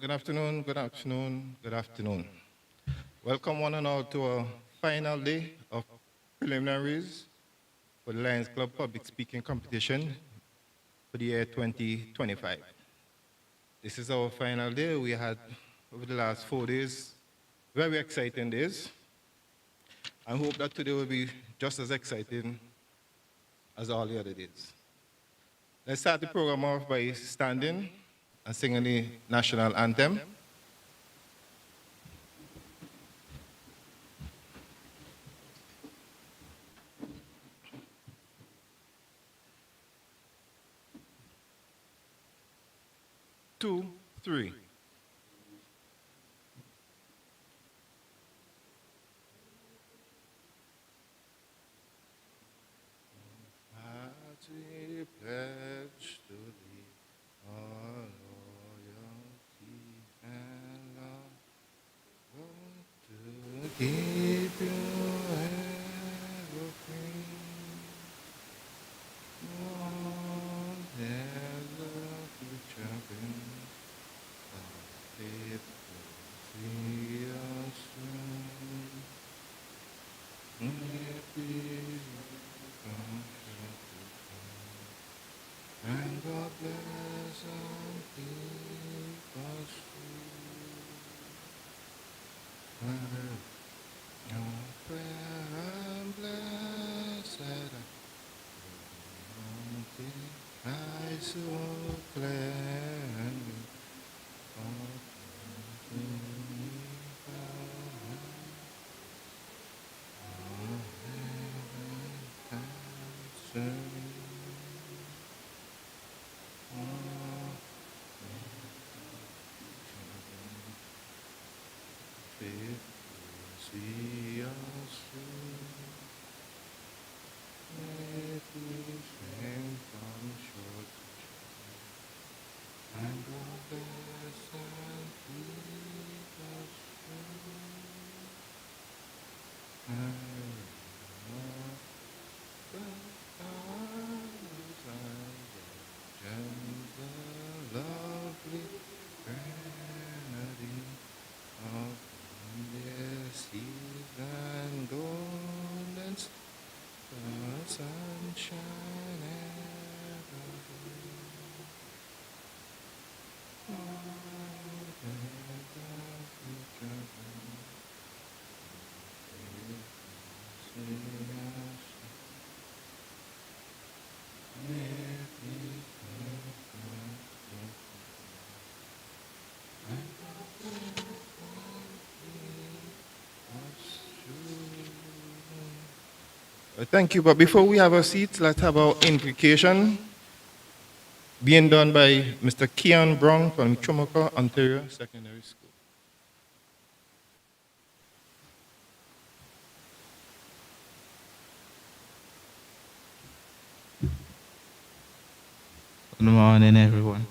Good afternoon, good afternoon, good afternoon. Welcome one and all to our final day of preliminaries for the Lions Club Public Speaking Competition for the year 2025. This is our final day. We had, over the last 4 days, very exciting days. I hope that today will be just as exciting as all the other days. Let's start the program off by standing and singing the national anthem. Two, three. I pledge to thee our loyalty and love to keep you ever free. Lord, there's a future been faithful, see us soon. If we come and God bless and keep us true. Our prayer and blessed I so gladly see us through. If we sing from shore to shore, and God bless and keep us true. And the stars and the lovely granary of the seas and golden the sunshine evergreen. Thank you, but before we have a seat, let's have our invocation being done by Mr. Keon Brown from Chumaka, Ontario Secondary School. Good morning, everyone.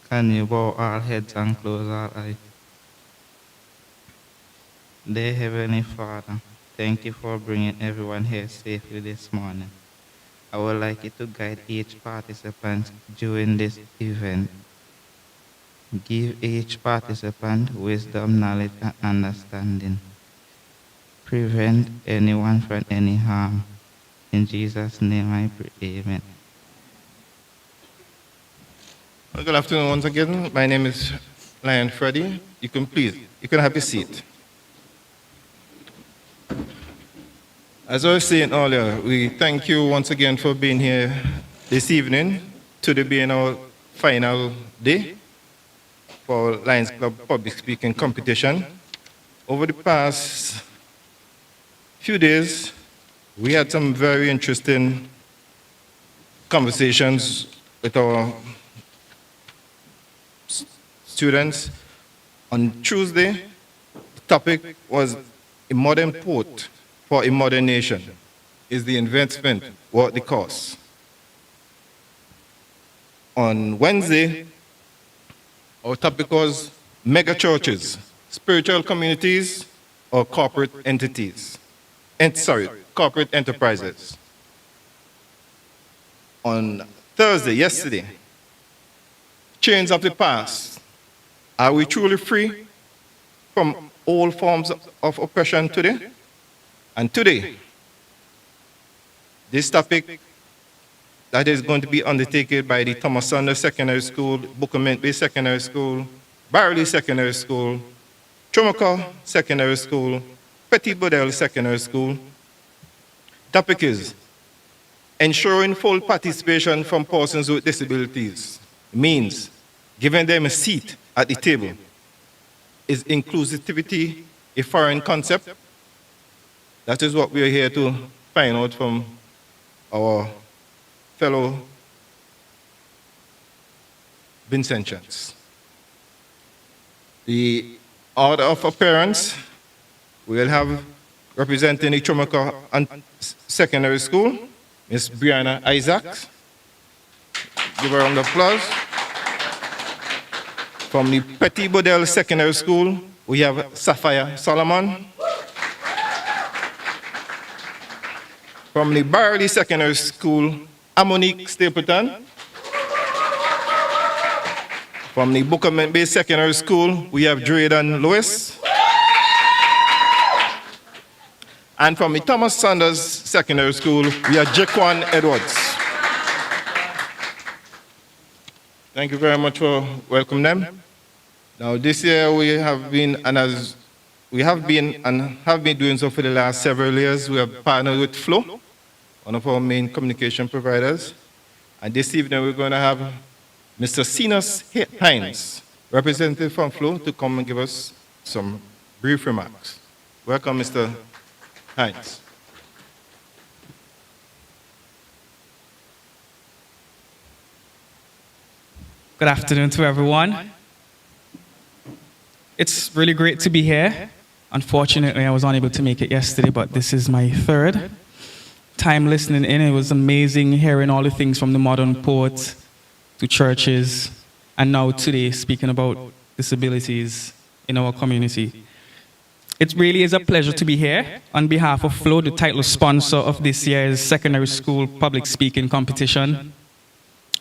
Can you bow our heads and close our eyes? Dear Heavenly Father, thank you for bringing everyone here safely this morning. I would like you to guide each participant during this event. Give each participant wisdom, knowledge, and understanding. Prevent anyone from any harm. In Jesus' name I pray, amen. Well, good afternoon once again. My name is Lion Freddy. You can have a seat. As I was saying earlier, we thank you once again for being here this evening, today being our final day for Lions Club Public Speaking Competition. Over the past few days, we had some very interesting conversations with our students. On Tuesday, the topic was a modern port for a modern nation. Is the investment worth the cost? On Wednesday, our topic was mega churches, spiritual communities, or corporate entities. Corporate enterprises. on Thursday, yesterday, chains of the past, are we truly free from all forms of oppression today? And today, this topic that is going to be undertaken by the Thomas Sanders Secondary School, Buckermint Bay Secondary School, Barley Secondary School, Chumaka Secondary School, Petit Bodel Secondary School. Topic is ensuring full participation from persons with disabilities means giving them a seat at the table. Is inclusivity a foreign concept? That is what we are here to find out from our fellow Vincentians. The order of appearance, we'll have representing the Chumaka Secondary School, Miss Brianna Isaacs. Give her a round of applause. From the Petit Bodel Secondary School, we have Sapphire Solomon. From the Barley Secondary School, Amonique Stapleton. From the Buckermint Bay Secondary School, we have Drayden Lewis. And from the Thomas Sanders Secondary School, we have Jaquan Edwards. Thank you very much for welcoming them. Now this year we have been doing so for the last several years. We have partnered with Flow, one of our main communication providers. And this evening we're going to have Mr. Sinus Hines, representative from Flow, to come and give us some brief remarks. Welcome, Mr. Hines. Good afternoon to everyone. It's really great to be here. Unfortunately, I was unable to make it yesterday, but this is my third time listening in. It was amazing hearing all the things from the modern poets to churches, and now today speaking about disabilities in our community. It really is a pleasure to be here on behalf of Flow, the title sponsor of this year's secondary school public speaking competition.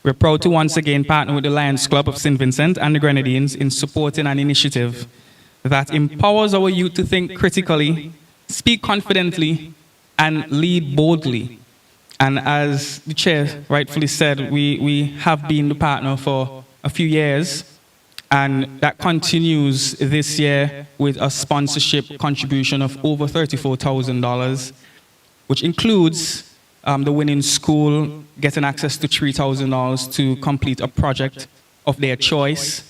We're proud to once again partner with the Lions Club of St. Vincent and the Grenadines in supporting an initiative that empowers our youth to think critically, speak confidently, and lead boldly. And as the chair rightfully said, we have been the partner for a few years, and that continues this year with a sponsorship contribution of over $34,000, which includes the winning school getting access to $3,000 to complete a project of their choice.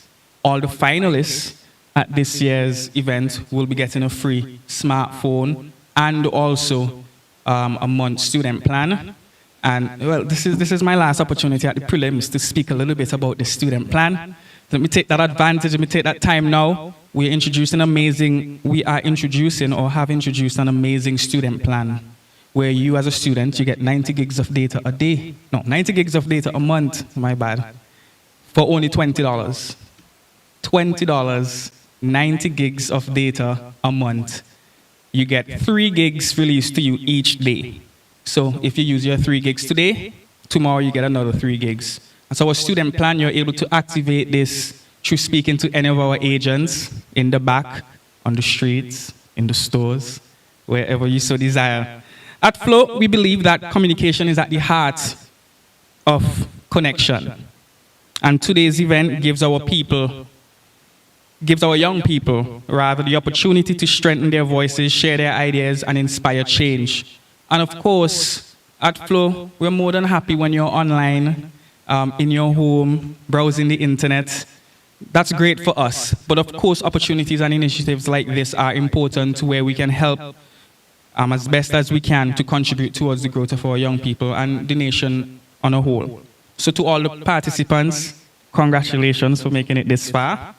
All the finalists at this year's event will be getting a free smartphone and also a month student plan. And well, this is my last opportunity at the prelims to speak a little bit about the student plan. Let me take that advantage, let me take that time now. We are introducing or have introduced an amazing student plan where you as a student, you get 90 gigs of data a day. No, 90 gigs of data a month, my bad, for only $20. $20, 90 gigs of data a month. You get 3 gigs released to you each day. So if you use your 3 gigs today, tomorrow you get another 3 gigs. And so our student plan, you're able to activate this through speaking to any of our agents in the back, on the streets, in the stores, wherever you so desire. At Flow, we believe that communication is at the heart of connection. And today's event gives our young people, rather, the opportunity to strengthen their voices, share their ideas, and inspire change. And of course, at Flow, we're more than happy when you're online, in your home, browsing the internet. That's great for us. But of course, opportunities and initiatives like this are important where we can help as best as we can to contribute towards the growth of our young people and the nation on a whole. So to all the participants, congratulations for making it this far.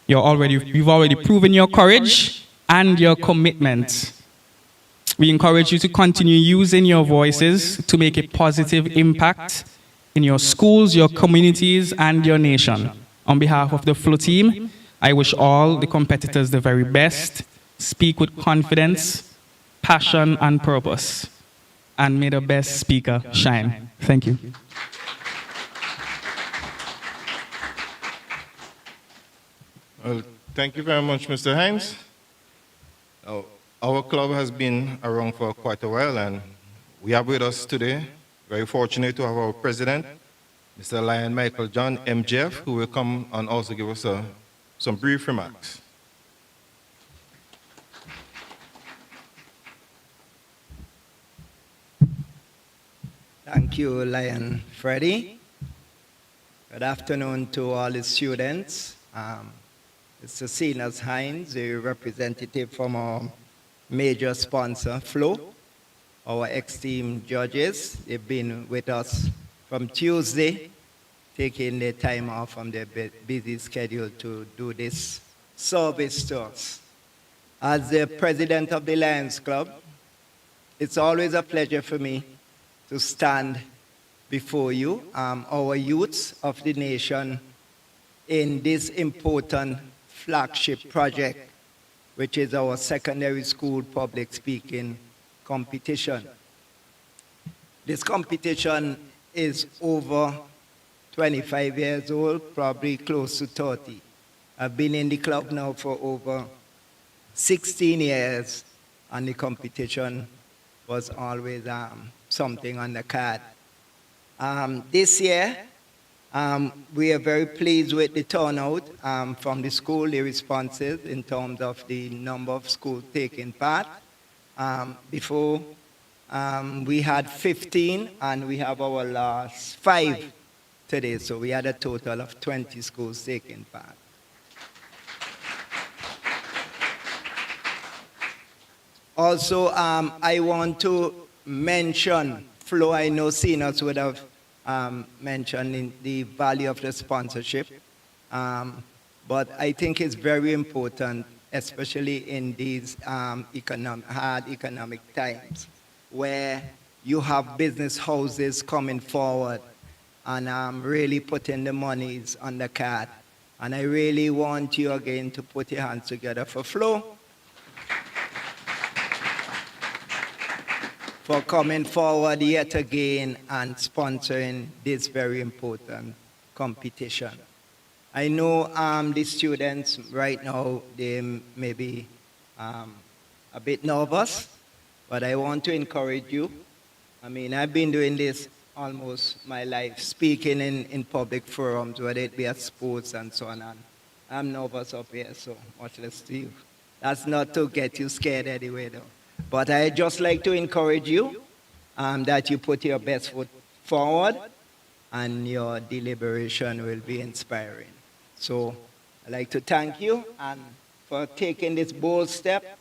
You've already proven your courage and your commitment. We encourage you to continue using your voices to make a positive impact in your schools, your communities, and your nation. On behalf of the Flow team, I wish all the competitors the very best. Speak with confidence, passion, and purpose. And may the best speaker shine. Thank you. Well, thank you very much, Mr. Hines. Now, our club has been around for quite a while, and we have with us today, very fortunate to have our president, Mr. Lion Michael John, MJF, who will come and also give us some brief remarks. Thank you, Lion Freddy. Good afternoon to all the students. Mr. Sinas Hines, a representative from our major sponsor, Flow, our ex-team judges. They've been with us from Tuesday, taking their time off from their busy schedule to do this service to us. As the president of the Lions Club, it's always a pleasure for me to stand before you, our youths of the nation, in this important flagship project, which is our secondary school public speaking competition. This competition is over 25 years old, probably close to 30. I've been in the club now for over 16 years, and the competition was always something on the card. This year, we are very pleased with the turnout from the school, the responses in terms of the number of schools taking part. Before, we had 15, and we have our last 5 today, so we had a total of 20 schools taking part. Also, I want to mention Flo. I know Sinas would have mentioned the value of the sponsorship, but I think it's very important, especially in these hard economic times, where you have business houses coming forward and really putting the monies on the card. And I really want you again to put your hands together for Flo, for coming forward yet again and sponsoring this very important competition. I know the students right now, they may be a bit nervous, but I want to encourage you. I mean, I've been doing this almost my life, speaking in public forums, whether it be at sports and so on. And I'm nervous up here, so much less to you. That's not to get you scared anyway, though. But I just like to encourage you that you put your best foot forward, and your deliberation will be inspiring. So I'd like to thank you and for taking this bold step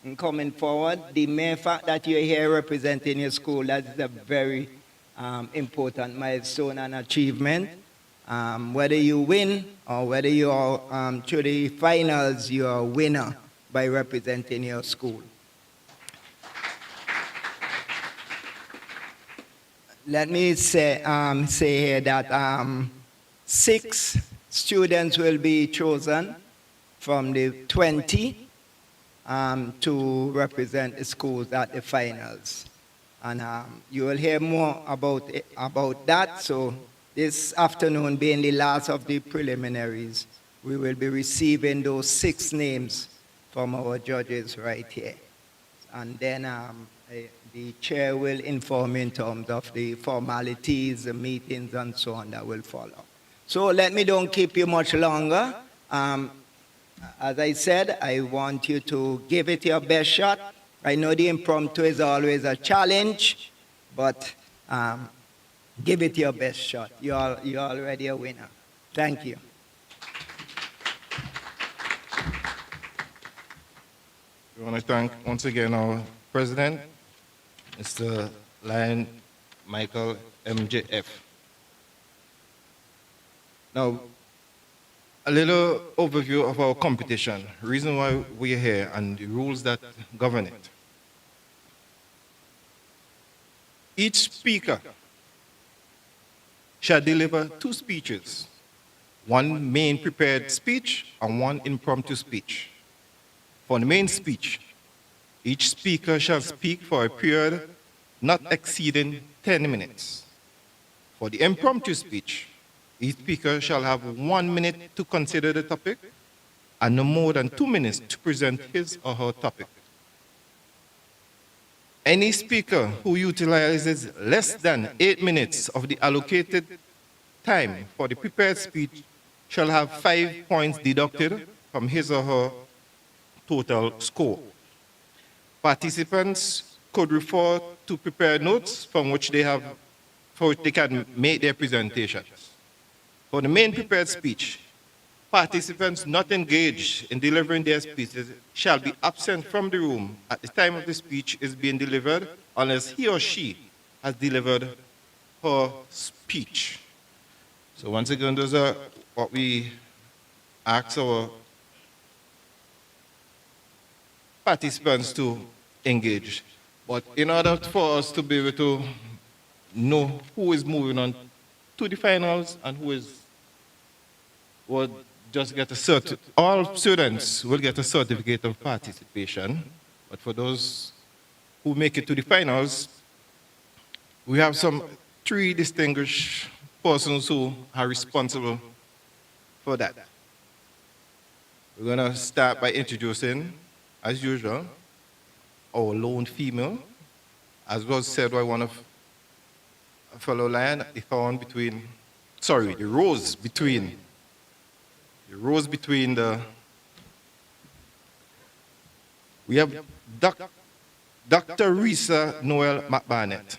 and coming forward. The mere fact that you're here representing your school, that is a very important milestone and achievement. Whether you win or whether you are to the finals, you are a winner by representing your school. Let me say here that 6 students will be chosen from the 20 to represent the schools at the finals. And you will hear more about that. So this afternoon, being the last of the preliminaries, we will be receiving those 6 names from our judges right here. And then the chair will inform in terms of the formalities, the meetings, and so on that will follow. So let me don't keep you much longer. As I said, I want you to give it your best shot. I know the impromptu is always a challenge, but give it your best shot. You're already a winner. Thank you. We want to thank once again our president, Mr. Lion Michael MJF. Now, a little overview of our competition, reason why we're here, and the rules that govern it. Each speaker shall deliver 2 speeches, 1 main prepared speech and 1 impromptu speech. For the main speech, each speaker shall speak for a period not exceeding 10 minutes. For the impromptu speech, each speaker shall have 1 minute to consider the topic and no more than 2 minutes to present his or her topic. Any speaker who utilizes less than 8 minutes of the allocated time for the prepared speech shall have 5 points deducted from his or her total score. Participants could refer to prepared notes from which they can make their presentations. For the main prepared speech, participants not engaged in delivering their speeches shall be absent from the room at the time of the speech is being delivered unless he or she has delivered her speech. So once again, those are what we ask our participants to engage. But in order for us to be able to know who is moving on to the finals and who will just get a cert. All students will get a certificate of participation, but for those who make it to the finals, we have three distinguished persons who are responsible for that. We're going to start by introducing, as usual, our lone female, as was said by one of a fellow lion, the rose between we have Dr. Risa Noel McBarnett.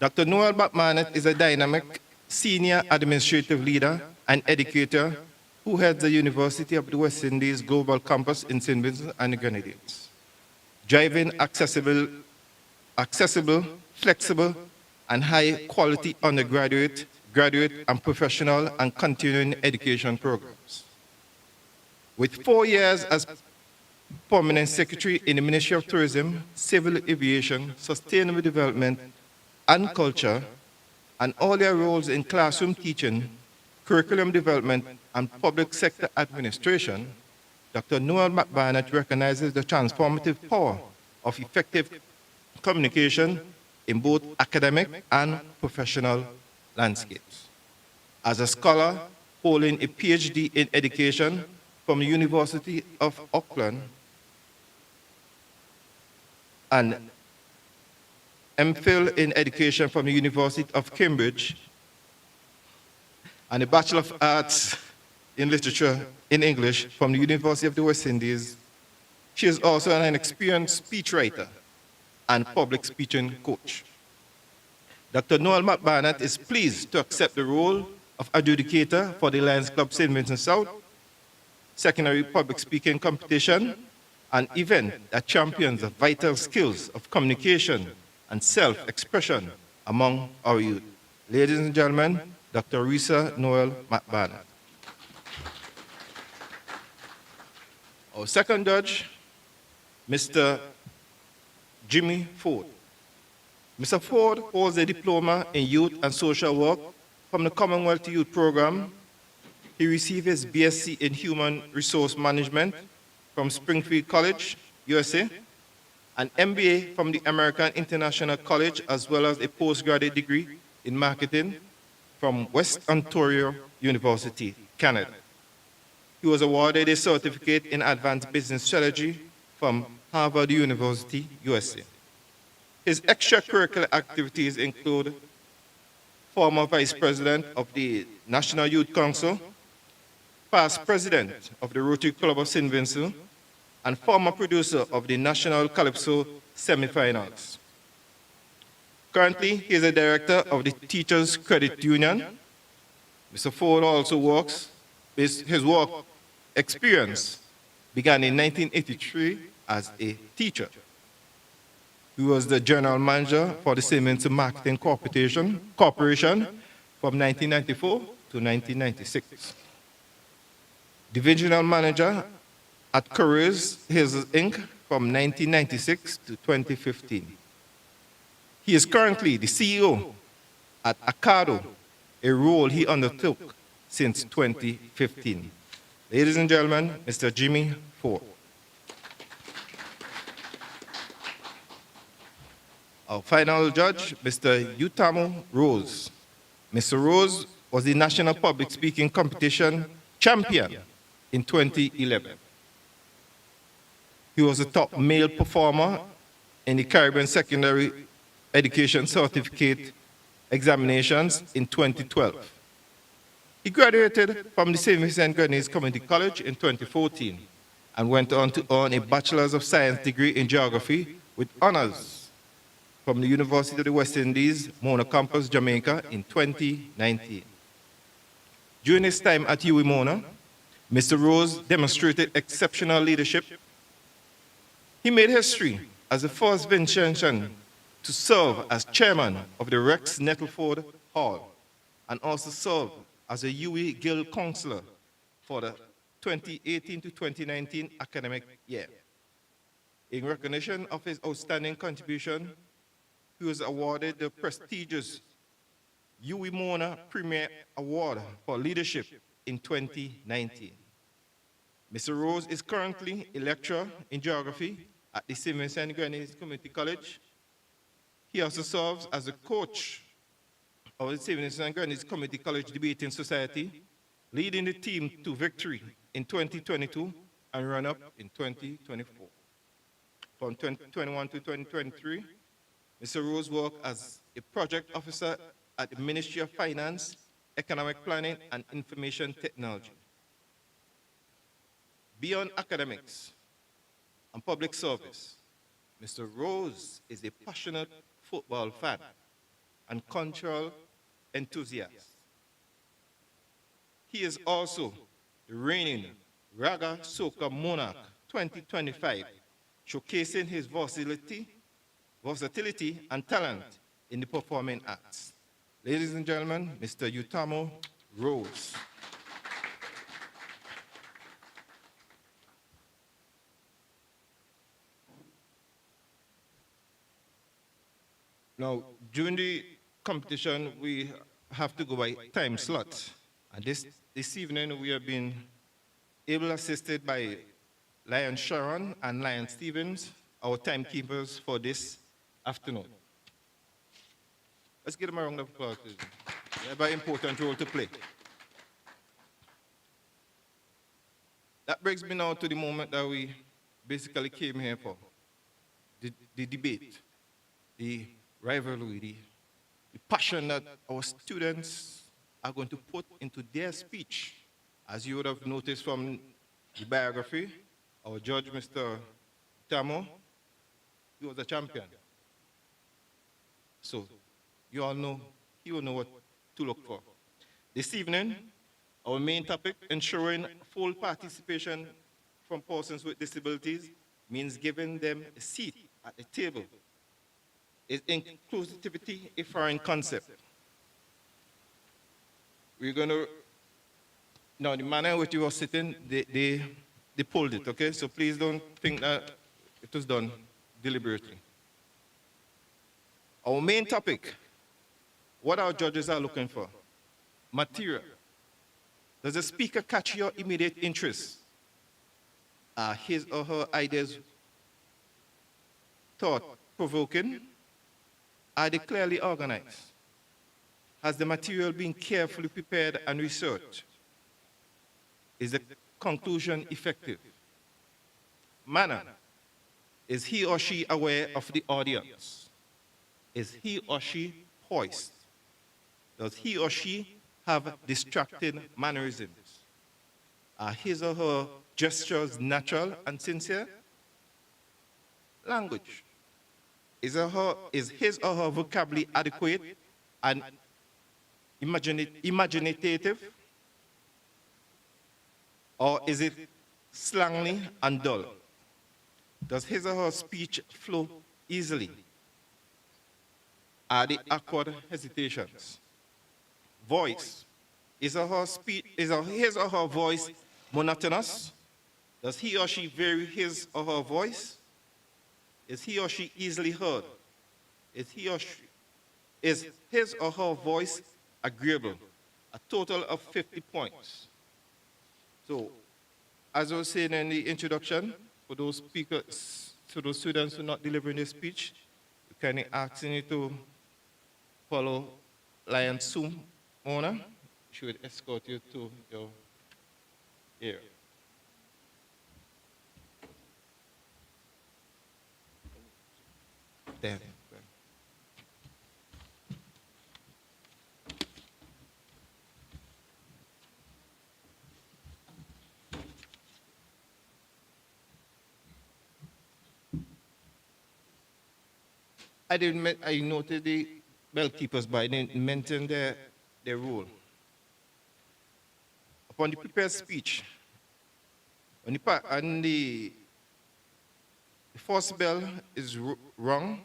Dr. Noel McBarnett is a dynamic senior administrative leader and educator who heads the University of the West Indies Global Campus in St. Vincent and the Grenadines, driving accessible, flexible, and high-quality undergraduate, graduate, and professional and continuing education programs. With 4 years as Permanent Secretary in the Ministry of Tourism, Civil Aviation, Sustainable Development, and Culture, and all their roles in classroom teaching, curriculum development, and public sector administration, Dr. Noel McBarnett recognizes the transformative power of effective communication in both academic and professional landscapes. As a scholar holding a PhD in education from the University of Auckland and MPhil in education from the University of Cambridge, and a Bachelor of Arts in Literature in English from the University of the West Indies. She is also an experienced speechwriter and public speaking coach. Dr. Noel McBarnett is pleased to accept the role of adjudicator for the Lions Club St. Vincent South secondary public speaking competition, an event that champions the vital skills of communication and self-expression among our youth. Ladies and gentlemen, Dr. Risa Noel McBarnett. Our second judge, Mr. Jimmy Ford. Mr. Ford holds a diploma in youth and social work from the Commonwealth Youth Program. He received his BSc in Human Resource Management from Springfield College, USA, an MBA from the American International College, as well as a postgraduate degree in marketing from West Ontario University, Canada. He was awarded a certificate in advanced business strategy from Harvard University, USA. His extracurricular activities include former Vice President of the National Youth Council, past President of the Rotary Club of St. Vincent, and former producer of the National Calypso semifinals. Currently, he is a director of the Teachers Credit Union. Mr. Ford also his work experience began in 1983 as a teacher. He was the general manager for the St. Vincent Marketing Corporation from 1994 to 1996. Divisional manager at Couriers Inc. from 1996 to 2015. He is currently the CEO at Acado, a role he undertook since 2015. Ladies and gentlemen, Mr. Jimmy Ford. Our final judge, Mr. Utamo Rose. Mr. Rose was the National Public Speaking Competition champion in 2011. He was a top male performer in the Caribbean Secondary Education Certificate examinations in 2012. He graduated from the St.Vincent Community College in 2014 and went on to earn a Bachelor's of Science degree in Geography with honors from the University of the West Indies, Mona Campus, Jamaica in 2019. During his time at UWI Mona, Mr. Rose demonstrated exceptional leadership. He made history as the first Vincentian to serve as chairman of the Rex Nettleford Hall and also served as a UWI Guild Counselor for the 2018 to 2019 academic year. In recognition of his outstanding contribution, he was awarded the prestigious UWI Mona Premier Award for Leadership in 2019. Mr. Rose is currently a lecturer in geography at the St.Vincent Community College. He also serves as a coach of the St.Vincent Community College Debating Society, leading the team to victory in 2022 and run-up in 2024. From 2021 to 2023, Mr. Rose worked as a project officer at the Ministry of Finance, Economic Planning, and Information Technology. Beyond academics and public service, Mr. Rose is a passionate football fan and cultural enthusiast. He is also the reigning Raga Soca Monarch 2025, showcasing his versatility and talent in the performing arts. Ladies and gentlemen, Mr. Utamo Rose. Now, during the competition, we have to go by time slot. And this evening, we have been able assisted by Lion Sharon and Lion Stevens, our timekeepers for this afternoon. Let's give them a round of applause. They have an important role to play. That brings me now to the moment that we basically came here for. The debate, the rivalry, the passion that our students are going to put into their speech. As you would have noticed from the biography, our judge, Mr. Tamo, he was a champion. So you all know, he will know what to look for. This evening, our main topic, ensuring full participation from persons with disabilities, means giving them a seat at the table. Is inclusivity a foreign concept? We're going to, now the manner in which you were sitting, they pulled it, okay? So please don't think that it was done deliberately. Our main topic, what our judges are looking for. Material. Does the speaker catch your immediate interest? Are his or her ideas thought-provoking? Are they clearly organized? Has the material been carefully prepared and researched? Is the conclusion effective? Manner. Is he or she aware of the audience? Is he or she poised? Does he or she have distracting mannerisms? Are his or her gestures natural and sincere? Language. Is his or her vocabulary adequate and imaginative? Or is it slangly and dull? Does his or her speech flow easily? Are there awkward hesitations? Voice. Is his or her voice monotonous? Does he or she vary his or her voice? Is he or she easily heard? Is his or her voice agreeable? A total of 50 points. So, as I was saying in the introduction, for those speakers, to those students who are not delivering their speech, we're kind of asking you to follow Lion Zoom owner. She would escort you to your area. There. I noted the bell keepers, but I didn't mention their role. Upon the prepared speech, on the first bell is rung,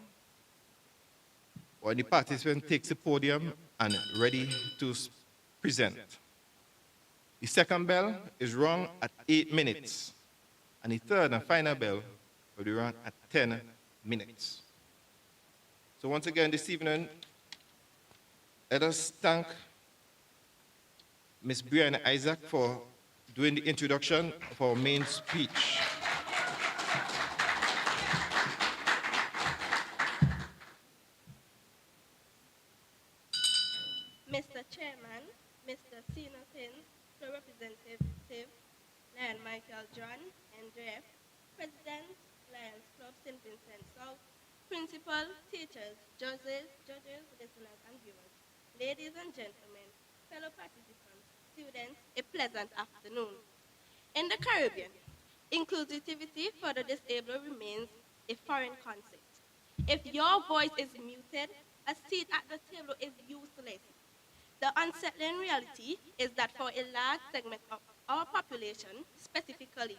when the participant takes the podium and ready to present. The second bell is rung at 8 minutes, and the third and final bell will be rung at 10 minutes. So once again this evening, let us thank Ms. Brianna Isaac for doing the introduction of our main speech. Mr. Chairman, Mr. Senior Floor Representative Lion Michael John, NJF, President, Lions Club St. Vincent South, Principal, teachers, judges, listeners, and viewers, ladies and gentlemen, fellow participants, students, a pleasant afternoon. In the Caribbean, inclusivity for the disabled remains a foreign concept. If your voice is muted, a seat at the table is useless. The unsettling reality is that for a large segment of our population, specifically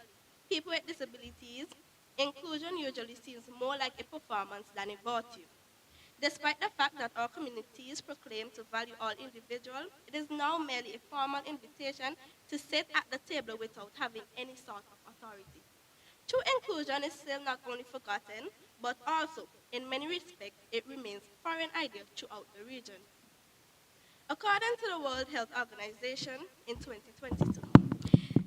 people with disabilities, inclusion usually seems more like a performance than a virtue. Despite the fact that our communities proclaim to value all individuals, it is now merely a formal invitation to sit at the table without having any sort of authority. True inclusion is still not only forgotten, but also, in many respects, it remains a foreign idea throughout the region. According to the World Health Organization, in 2022,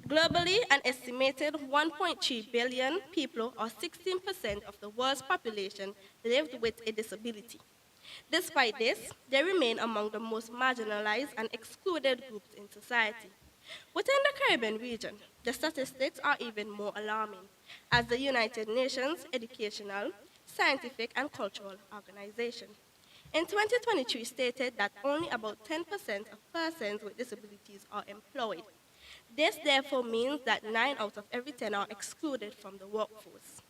globally, an estimated 1.3 billion people, or 16% of the world's population, lived with a disability. Despite this, they remain among the most marginalized and excluded groups in society. Within the Caribbean region, the statistics are even more alarming, as the United Nations Educational, Scientific, and Cultural Organization in 2023 stated that only about 10% of persons with disabilities are employed. This therefore means that 9 out of every 10 are excluded from the workforce.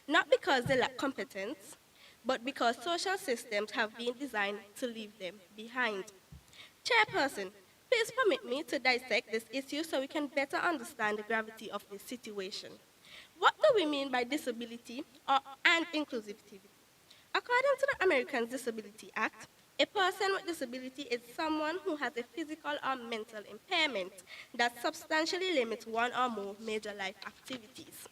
Not because they lack competence, but because social systems have been designed to leave them behind. Chairperson, please permit me to dissect this issue so we can better understand the gravity of this situation. What do we mean by disability and inclusivity? According to the Americans Disability Act, a person with disability is someone who has a physical or mental impairment that substantially limits one or more major life activities.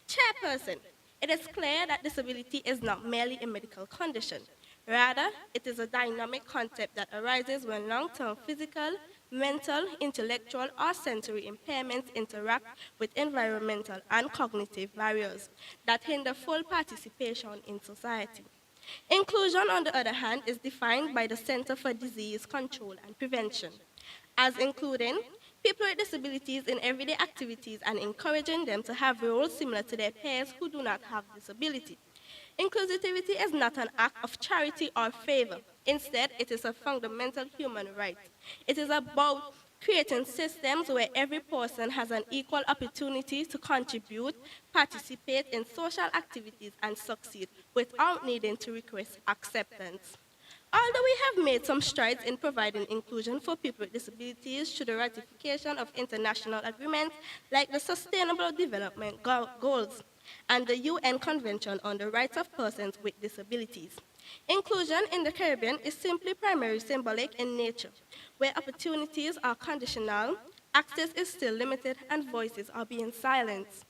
Chairperson, it is clear that disability is not merely a medical condition. Rather, it is a dynamic concept that arises when long-term physical, mental, intellectual, or sensory impairments interact with environmental and cognitive barriers that hinder full participation in society. Inclusion, on the other hand, is defined by the Center for Disease Control and Prevention as including people with disabilities in everyday activities and encouraging them to have roles similar to their peers who do not have disability. Inclusivity is not an act of charity or favor. Instead, it is a fundamental human right. It is about creating systems where every person has an equal opportunity to contribute, participate in social activities, and succeed without needing to request acceptance. Although we have made some strides in providing inclusion for people with disabilities through the ratification of international agreements like the Sustainable Development Goals and the UN Convention on the Rights of Persons with Disabilities, inclusion in the Caribbean is simply primarily symbolic in nature, where opportunities are conditional, access is still limited, and voices are being silenced.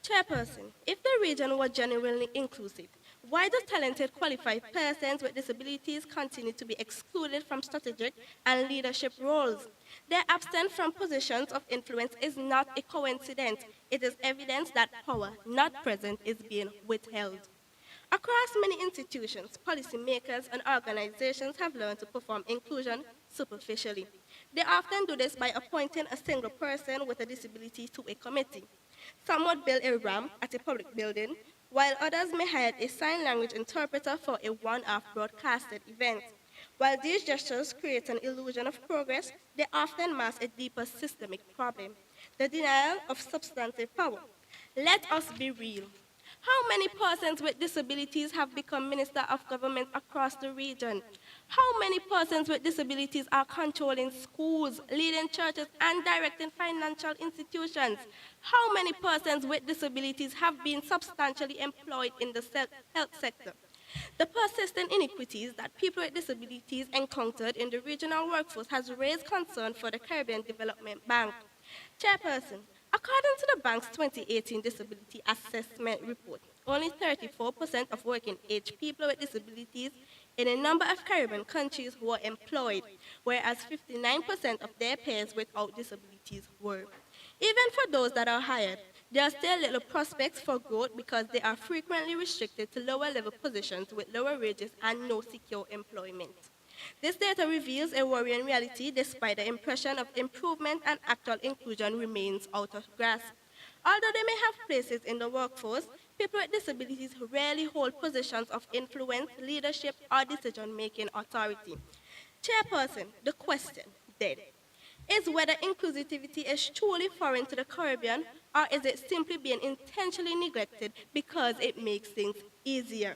Chairperson, if the region were genuinely inclusive, why do talented, qualified persons with disabilities continue to be excluded from strategic and leadership roles? Their absence from positions of influence is not a coincidence. It is evidence that power not present is being withheld. Across many institutions, policymakers and organizations have learned to perform inclusion superficially. They often do this by appointing a single person with a disability to a committee. Some would build a ramp at a public building, while others may hire a sign language interpreter for a one-off broadcasted event. While these gestures create an illusion of progress, they often mask a deeper systemic problem, the denial of substantive power. Let us be real. How many persons with disabilities have become minister of government across the region? How many persons with disabilities are controlling schools, leading churches, and directing financial institutions? How many persons with disabilities have been substantially employed in the health sector? The persistent inequities that people with disabilities encountered in the regional workforce has raised concern for the Caribbean Development Bank. Chairperson, according to the bank's 2018 Disability Assessment Report, only 34% of working age people with disabilities in a number of Caribbean countries were employed, whereas 59% of their peers without disabilities were. Even for those that are hired, there are still little prospects for growth because they are frequently restricted to lower level positions with lower wages and no secure employment. This data reveals a worrying reality despite the impression of improvement and actual inclusion remains out of grasp. Although they may have places in the workforce, people with disabilities rarely hold positions of influence, leadership, or decision-making authority. Chairperson, the question, then, is whether inclusivity is truly foreign to the Caribbean or is it simply being intentionally neglected because it makes things easier?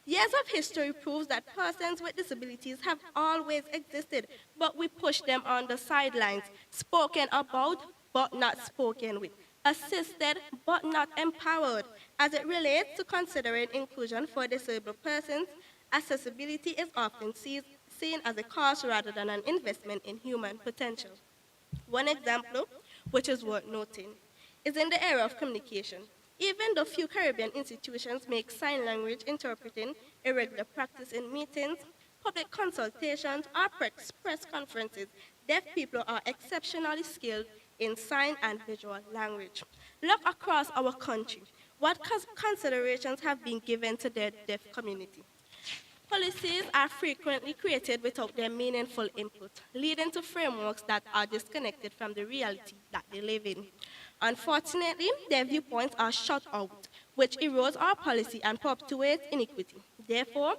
Years of history proves that persons with disabilities have always existed, but we push them on the sidelines, spoken about but not spoken with, assisted but not empowered. As it relates to considering inclusion for disabled persons, accessibility is often seen as a cost rather than an investment in human potential. One example, which is worth noting, is in the area of communication. Even though few Caribbean institutions make sign language interpreting a regular practice in meetings, public consultations, or press conferences, deaf people are exceptionally skilled in sign and visual language. Look across our country. What considerations have been given to the deaf community? Policies are frequently created without their meaningful input, leading to frameworks that are disconnected from the reality that they live in. Unfortunately, their viewpoints are shut out, which erodes our policy and perpetuates inequity. Therefore,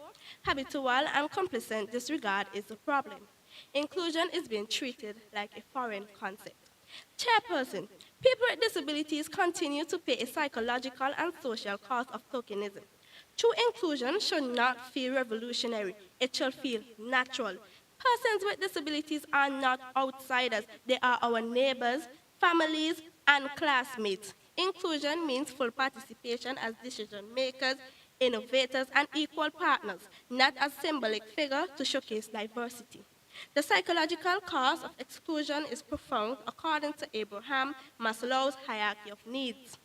habitual and complacent disregard is a problem. Inclusion is being treated like a foreign concept. Chairperson, people with disabilities continue to pay a psychological and social cost of tokenism. True inclusion should not feel revolutionary, it should feel natural. Persons with disabilities are not outsiders, they are our neighbors, families, and classmates. Inclusion means full participation as decision makers, innovators, and equal partners, not as symbolic figure to showcase diversity. The psychological cause of exclusion is profound according to Abraham Maslow's hierarchy of needs.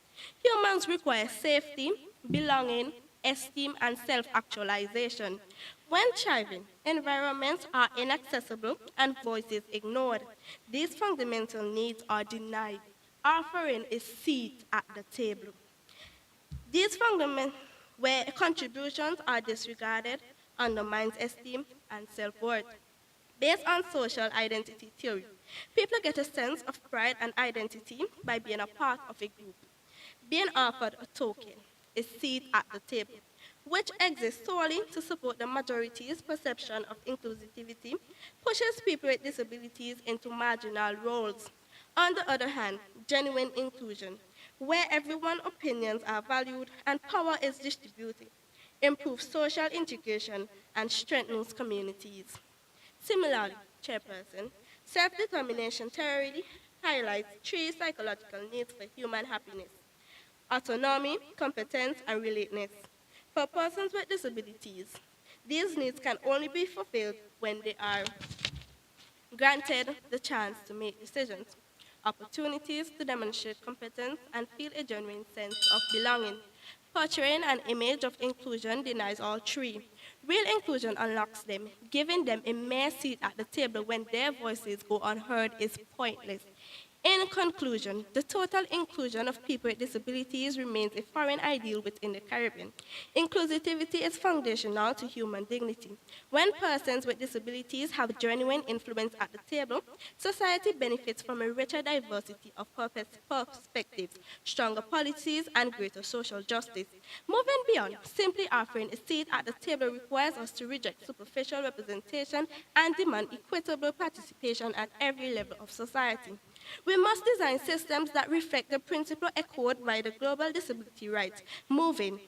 Humans require safety, belonging, esteem, and self-actualization. When thriving, environments are inaccessible and voices ignored. These fundamental needs are denied, offering a seat at the table. These fundamental where contributions are disregarded, undermines esteem and self-worth. Based on social identity theory, people get a sense of pride and identity by being a part of a group. Being offered a token, a seat at the table, which exists solely to support the majority's perception of inclusivity, pushes people with disabilities into marginal roles. On the other hand, genuine inclusion, where everyone's opinions are valued and power is distributed, improves social integration and strengthens communities. Similarly, Chairperson, self-determination theory highlights three psychological needs for human happiness: autonomy, competence, and relatedness. For persons with disabilities, these needs can only be fulfilled when they are granted the chance to make decisions, opportunities to demonstrate competence, and feel a genuine sense of belonging. Portraying an image of inclusion denies all three. Real inclusion unlocks them. Giving them a mere seat at the table when their voices go unheard is pointless. In conclusion, the total inclusion of people with disabilities remains a foreign ideal within the Caribbean. Inclusivity is foundational to human dignity. When persons with disabilities have genuine influence at the table, society benefits from a richer diversity of perspectives, stronger policies, and greater social justice. Moving beyond simply offering a seat at the table requires us to reject superficial representation and demand equitable participation at every level of society. We must design systems that reflect the principle echoed by the Global Disability Rights Movement.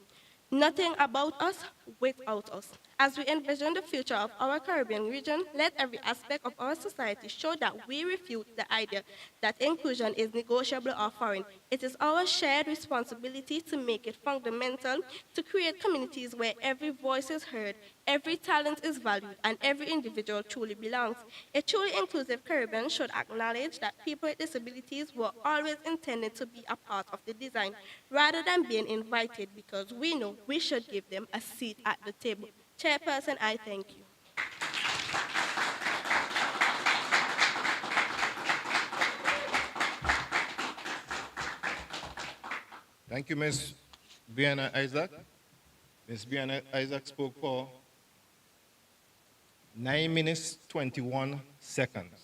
Nothing about us without us. As we envision the future of our Caribbean region, let every aspect of our society show that we refute the idea that inclusion is negotiable or foreign. It is our shared responsibility to make it fundamental, to create communities where every voice is heard, every talent is valued, and every individual truly belongs. A truly inclusive Caribbean should acknowledge that people with disabilities were always intended to be a part of the design, rather than being invited, because we know we should give them a seat at the table. Chairperson, I thank you. Thank you, Ms. Brianna Isaac. Ms. Brianna Isaac spoke for 9 minutes, 21 seconds.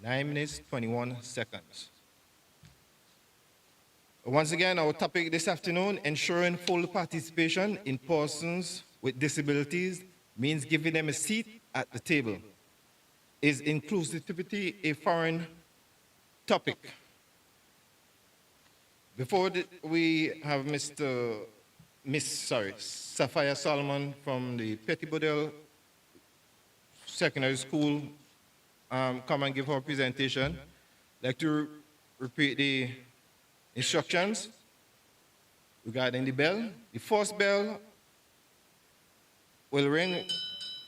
9 minutes, 21 seconds. Once again, our topic this afternoon, ensuring full participation in persons with disabilities means giving them a seat at the table. Is inclusivity a foreign topic? Before we have Sophia Solomon from the Pettibodale Secondary School come and give her presentation, I'd like to repeat the instructions regarding the bell. The first bell will ring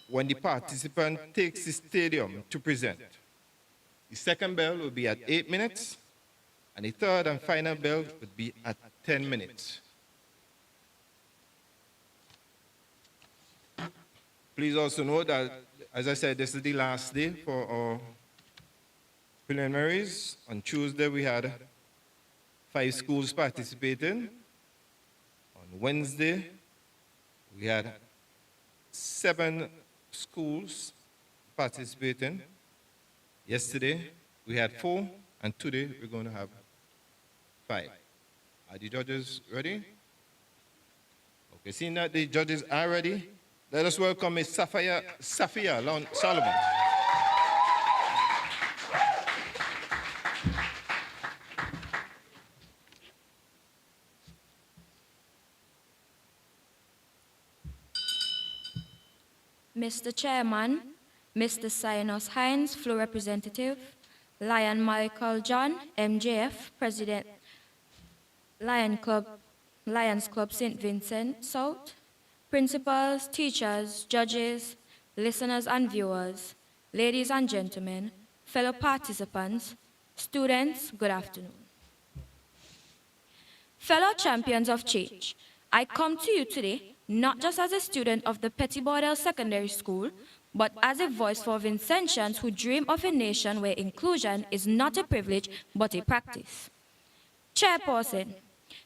when the participant takes the stadium to present. The second bell will be at 8 minutes, and the third and final bell would be at 10 minutes. Please also note that, as I said, this is the last day for our preliminaries. On Tuesday, we had 5 schools participating. On Wednesday, we had 7 schools participating. Yesterday, we had 4, and today we're going to have 5. Are the judges ready? Okay, seeing that the judges are ready, let us welcome Ms. Sophia Solomon. Mr. Chairman, Mr. Cyrus Hines, Floor Representative, Lion Michael John, MJF, President, Lions Club St. Vincent South, principals, teachers, judges, listeners and viewers, ladies and gentlemen, fellow participants, students, good afternoon. Fellow champions of change, I come to you today not just as a student of the Pettibodale Secondary School, but as a voice for Vincentians who dream of a nation where inclusion is not a privilege but a practice. Chairperson,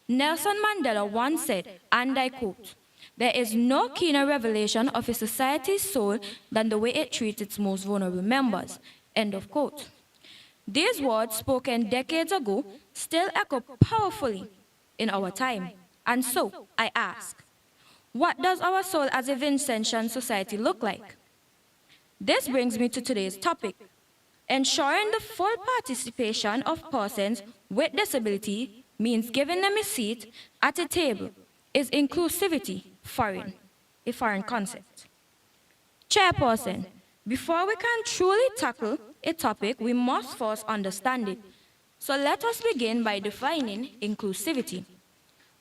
Nelson Mandela once said, and I quote, "There is no keener revelation of a society's soul than the way it treats its most vulnerable members," end of quote. These words spoken decades ago still echo powerfully in our time. And so, I ask, what does our soul as a Vincentian society look like? This brings me to today's topic. Ensuring the full participation of persons with disability means giving them a seat at a table. Is inclusivity a foreign concept? Chairperson, before we can truly tackle a topic, we must first understand it. So let us begin by defining inclusivity.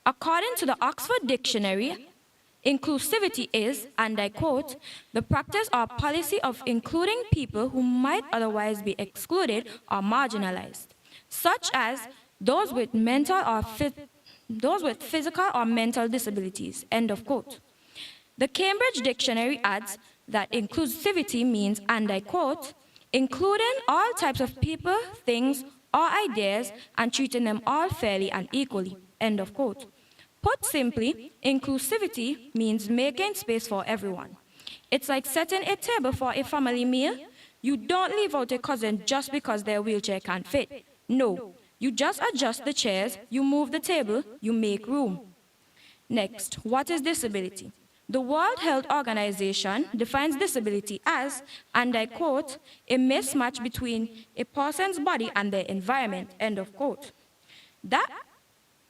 According to the Oxford Dictionary, inclusivity is, and I quote, "the practice or policy of including people who might otherwise be excluded or marginalized, such as those with physical or mental disabilities," end of quote. The Cambridge Dictionary adds that inclusivity means, and I quote, "including all types of people, things, all ideas and treating them all fairly and equally, end of quote. Put simply, inclusivity means making space for everyone. It's like setting a table for a family meal. You don't leave out a cousin just because their wheelchair can't fit. No, you just adjust the chairs, you move the table, you make room. Next, what is disability? The World Health Organization defines disability as, and I quote, a mismatch between a person's body and their environment, end of quote. That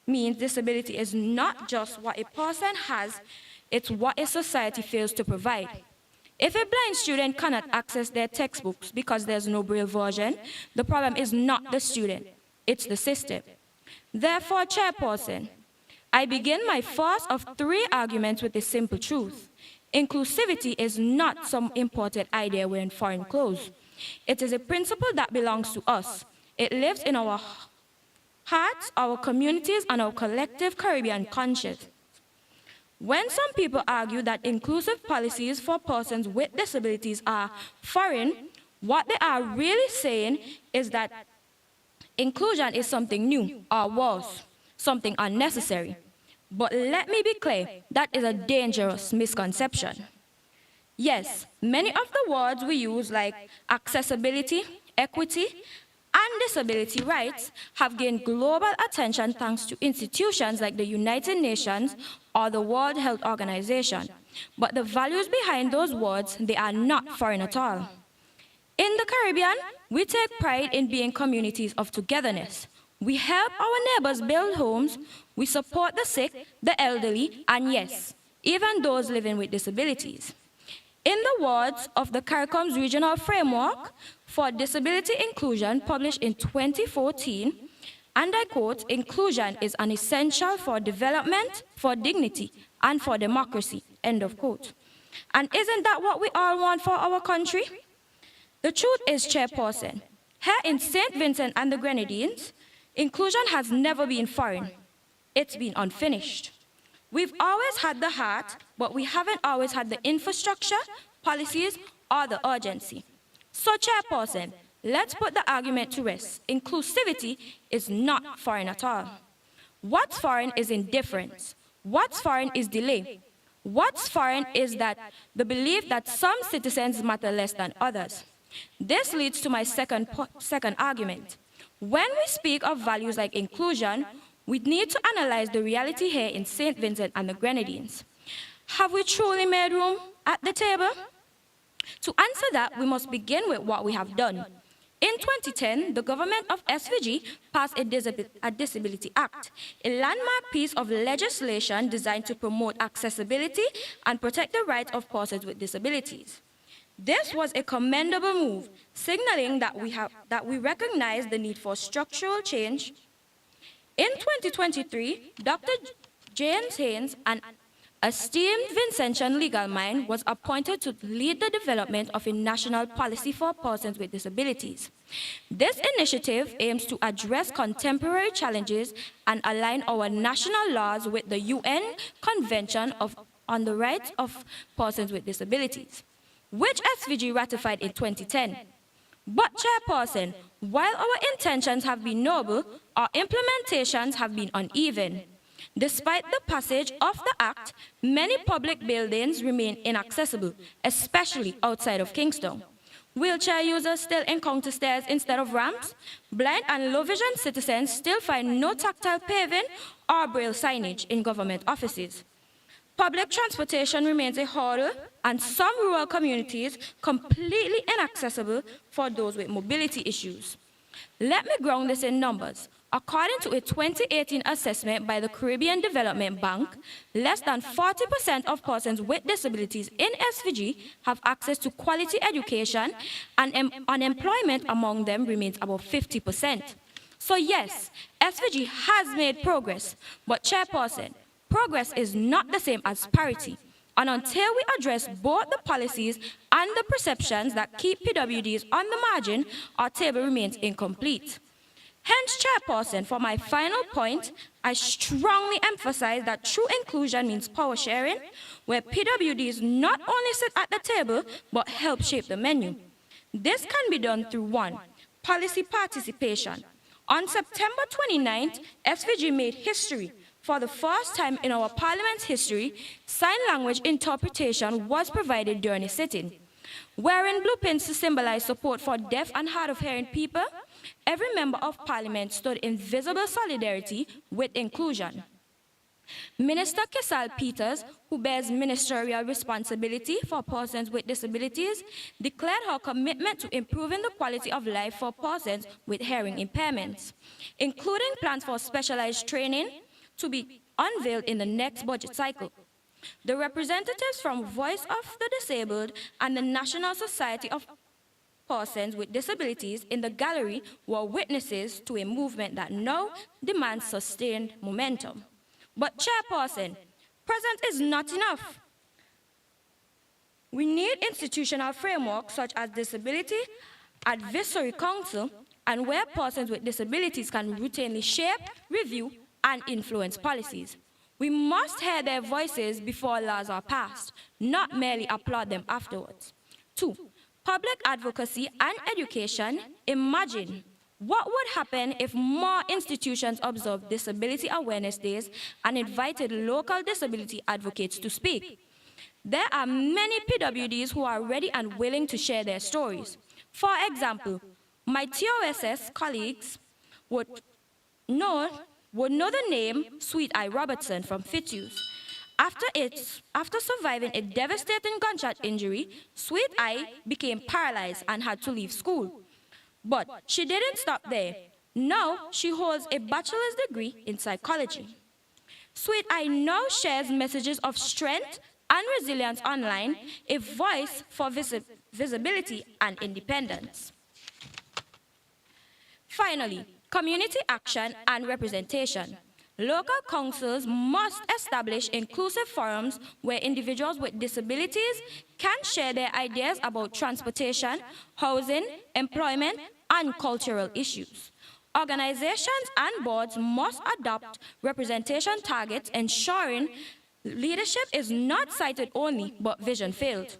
means disability is not just what a person has, it's what a society fails to provide. If a blind student cannot access their textbooks because there's no Braille version, the problem is not the student, it's the system. Therefore, Chairperson, I begin my first of 3 arguments with a simple truth. Inclusivity is not some imported idea wearing foreign clothes. It is a principle that belongs to us. It lives in our hearts, our communities, and our collective Caribbean conscience. When some people argue that inclusive policies for persons with disabilities are foreign, what they are really saying is that inclusion is something new or worse, something unnecessary. But let me be clear, that is a dangerous misconception. Yes, many of the words we use like accessibility, equity, and disability rights have gained global attention thanks to institutions like the United Nations or the World Health Organization. But the values behind those words, they are not foreign at all. In the Caribbean, we take pride in being communities of togetherness. We help our neighbors build homes, we support the sick, the elderly, and yes, even those living with disabilities. In the words of the CARICOM's Regional Framework for Disability Inclusion, published in 2014, and I quote, inclusion is an essential for development, for dignity, and for democracy, end of quote. And isn't that what we all want for our country? The truth is, Chairperson, here in St. Vincent and the Grenadines, inclusion has never been foreign. It's been unfinished. We've always had the heart, but we haven't always had the infrastructure, policies, or the urgency. So, Chairperson, let's put the argument to rest. Inclusivity is not foreign at all. What's foreign is indifference. What's foreign is delay. What's foreign is that the belief that some citizens matter less than others. This leads to my second argument. When we speak of values like inclusion, we need to analyze the reality here in St. Vincent and the Grenadines. Have we truly made room at the table? To answer that, we must begin with what we have done. In 2010, the government of SVG passed a Disability Act, a landmark piece of legislation designed to promote accessibility and protect the rights of persons with disabilities. This was a commendable move, signaling that we recognize the need for structural change. In 2023, Dr. James Haynes, an esteemed Vincentian legal mind, was appointed to lead the development of a national policy for persons with disabilities. This initiative aims to address contemporary challenges and align our national laws with the UN Convention on the Rights of Persons with Disabilities, which SVG ratified in 2010. But, Chairperson, while our intentions have been noble, our implementations have been uneven. Despite the passage of the Act, many public buildings remain inaccessible, especially outside of Kingston. Wheelchair users still encounter stairs instead of ramps. Blind and low-vision citizens still find no tactile paving or Braille signage in government offices. Public transportation remains a hurdle, and some rural communities completely inaccessible for those with mobility issues. Let me ground this in numbers. According to a 2018 assessment by the Caribbean Development Bank, less than 40% of persons with disabilities in SVG have access to quality education, and unemployment among them remains above 50%. So yes, SVG has made progress, but Chairperson, progress is not the same as parity. And until we address both the policies and the perceptions that keep PWDs on the margin, our table remains incomplete. Hence, Chairperson, for my final point, I strongly emphasize that true inclusion means power sharing, where PWDs not only sit at the table, but help shape the menu. This can be done through 1, policy participation. On September 29th, SVG made history. For the first time in our Parliament's history, sign language interpretation was provided during a sitting. Wearing blue pins to symbolize support for deaf and hard of hearing people, every member of Parliament stood in visible solidarity with inclusion. Minister Kesal Peters, who bears ministerial responsibility for persons with disabilities, declared her commitment to improving the quality of life for persons with hearing impairments, including plans for specialized training to be unveiled in the next budget cycle. The representatives from Voice of the Disabled and the National Society of Persons with Disabilities in the gallery were witnesses to a movement that now demands sustained momentum. But Chairperson, present is not enough. We need institutional frameworks such as Disability Advisory Council and where persons with disabilities can routinely shape, review, and influence policies. We must hear their voices before laws are passed, not merely applaud them afterwards. 2, public advocacy and education. Imagine what would happen if more institutions observed Disability Awareness Days and invited local disability advocates to speak. There are many PWDs who are ready and willing to share their stories. For example, my TOSS colleagues would know the name Sweet Eye Robertson from Fitzhugh. After surviving a devastating gunshot injury, Sweet Eye became paralyzed and had to leave school. But she didn't stop there. Now she holds a bachelor's degree in psychology. Sweet Eye now shares messages of strength and resilience online, a voice for visibility and independence. Finally, community action and representation. Local councils must establish inclusive forums where individuals with disabilities can share their ideas about transportation, housing, employment, and cultural issues. Organizations and boards must adopt representation targets, ensuring leadership is not sighted only, but vision-filled.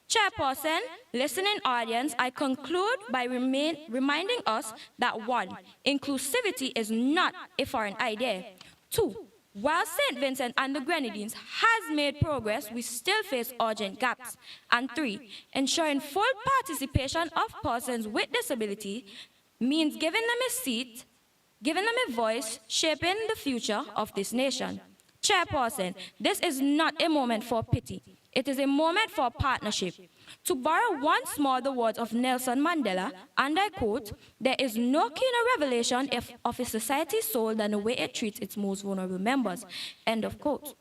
Chairperson, listening audience, I conclude by reminding us that 1, inclusivity is not a foreign idea. 2, while St. Vincent and the Grenadines has made progress, we still face urgent gaps. And 3, ensuring full participation of persons with disability means giving them a seat, giving them a voice, shaping the future of this nation. Chairperson, this is not a moment for pity. It is a moment for partnership. To borrow once more the words of Nelson Mandela, and I quote, "There is no keener revelation of a society's soul than the way it treats its most vulnerable members." End of quote.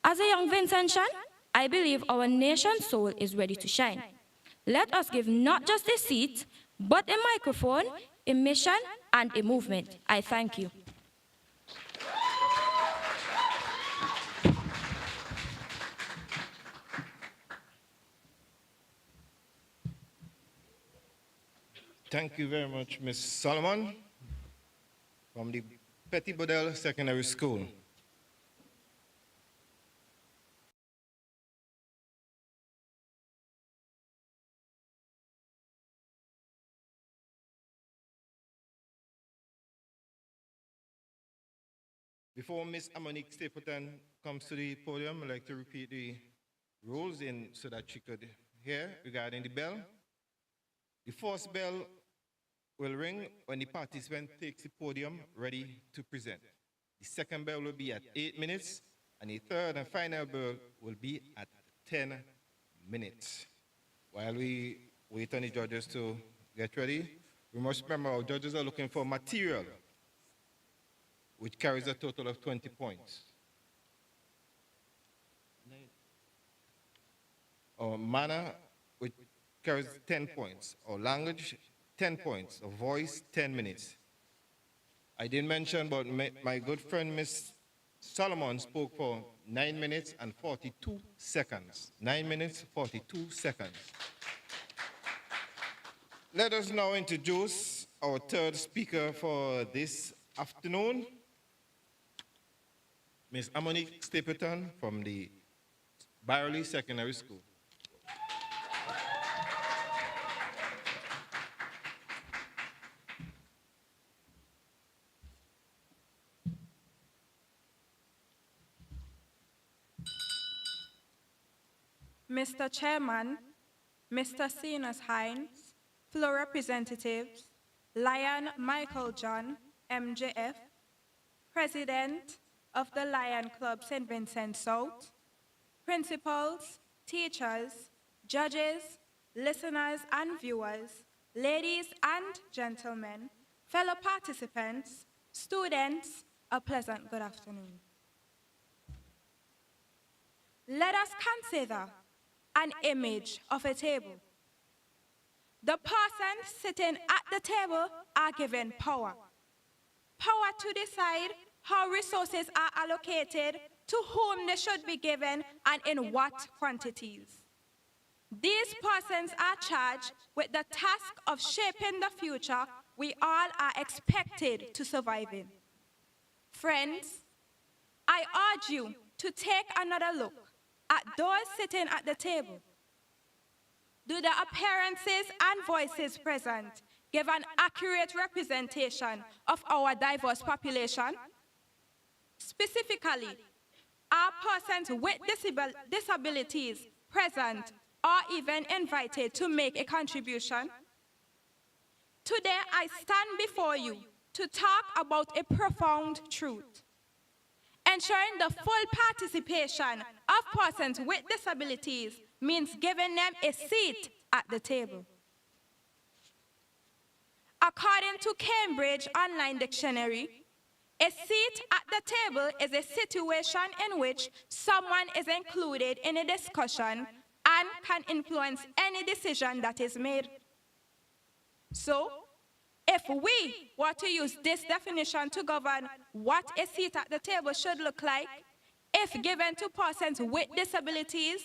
As a young Vincentian, I believe our nation's soul is ready to shine. Let us give not just a seat, but a microphone, a mission, and a movement. I thank you. Thank you very much, Ms. Solomon from the Petit Bodel Secondary School. Before Ms. Amonique Stapleton comes to the podium, I'd like to repeat the rules so that she could hear regarding the bell. The first bell will ring when the participant takes the podium ready to present. The second bell will be at 8 minutes, and the third and final bell will be at 10 minutes. While we wait on the judges to get ready, we must remember our judges are looking for material, which carries a total of 20 points. Or manner, which carries 10 points. Or language, 10 points. Or voice, 10 minutes. I didn't mention, but my good friend, Ms. Solomon, spoke for 9 minutes and 42 seconds. 9 minutes, 42 seconds. Let us now introduce our third speaker for this afternoon, Ms. Amonique Stapleton from the Byerly Secondary School. Mr. Chairman, Mr. Cenas Hines, floor representatives, Lion Michael John, MJF, President of the Lion Club St. Vincent South, principals, teachers, judges, listeners and viewers, ladies and gentlemen, fellow participants, students, a pleasant good afternoon. Let us consider an image of a table. The persons sitting at the table are given power. Power to decide how resources are allocated, to whom they should be given, and in what quantities. These persons are charged with the task of shaping the future we all are expected to survive in. Friends, I urge you to take another look at those sitting at the table. Do the appearances and voices present give an accurate representation of our diverse population? Specifically, are persons with disabilities present or even invited to make a contribution? Today, I stand before you to talk about a profound truth. Ensuring the full participation of persons with disabilities means giving them a seat at the table. According to Cambridge Online Dictionary, a seat at the table is a situation in which someone is included in a discussion and can influence any decision that is made. So, if we were to use this definition to govern what a seat at the table should look like, if given to persons with disabilities,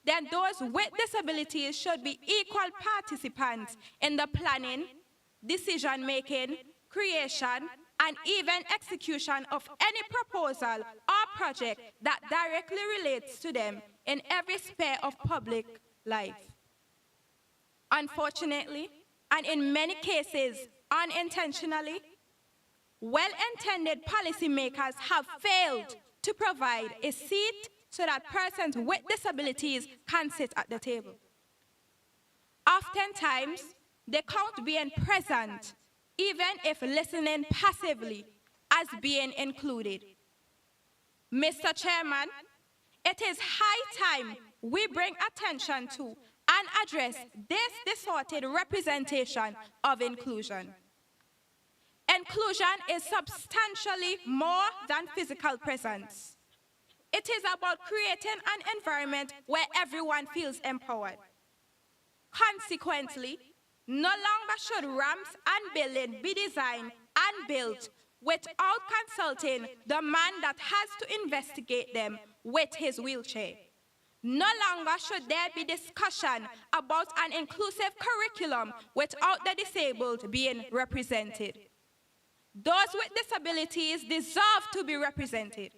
then those with disabilities should be equal participants in the planning, decision-making, creation, and even execution of any proposal or project that directly relates to them in every sphere of public life. Unfortunately, and in many cases unintentionally, well-intended policymakers have failed to provide a seat so that persons with disabilities can sit at the table. Oftentimes, they count being present, even if listening passively, as being included. Mr. Chairman, it is high time we bring attention to and address this distorted representation of inclusion. Inclusion is substantially more than physical presence. It is about creating an environment where everyone feels empowered. Consequently, no longer should ramps and buildings be designed and built without consulting the man that has to investigate them with his wheelchair. No longer should there be discussion about an inclusive curriculum without the disabled being represented. Those with disabilities deserve to be represented.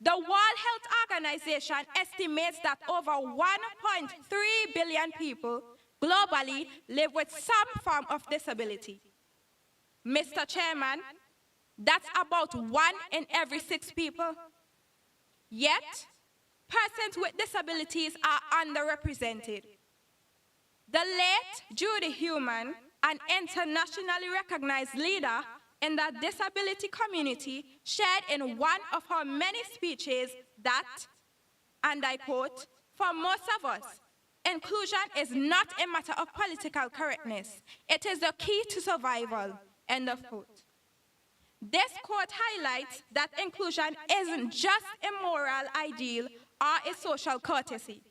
The World Health Organization estimates that over 1.3 billion people globally live with some form of disability. Mr. Chairman, that's about 1 in every 6 people. Yet, persons with disabilities are underrepresented. The late Judy Heumann, an internationally recognized leader in the disability community, shared in one of her many speeches that, and I quote, "For most of us, inclusion is not a matter of political correctness. It is the key to survival," end of quote. This quote highlights that inclusion isn't just a moral ideal or a social courtesy.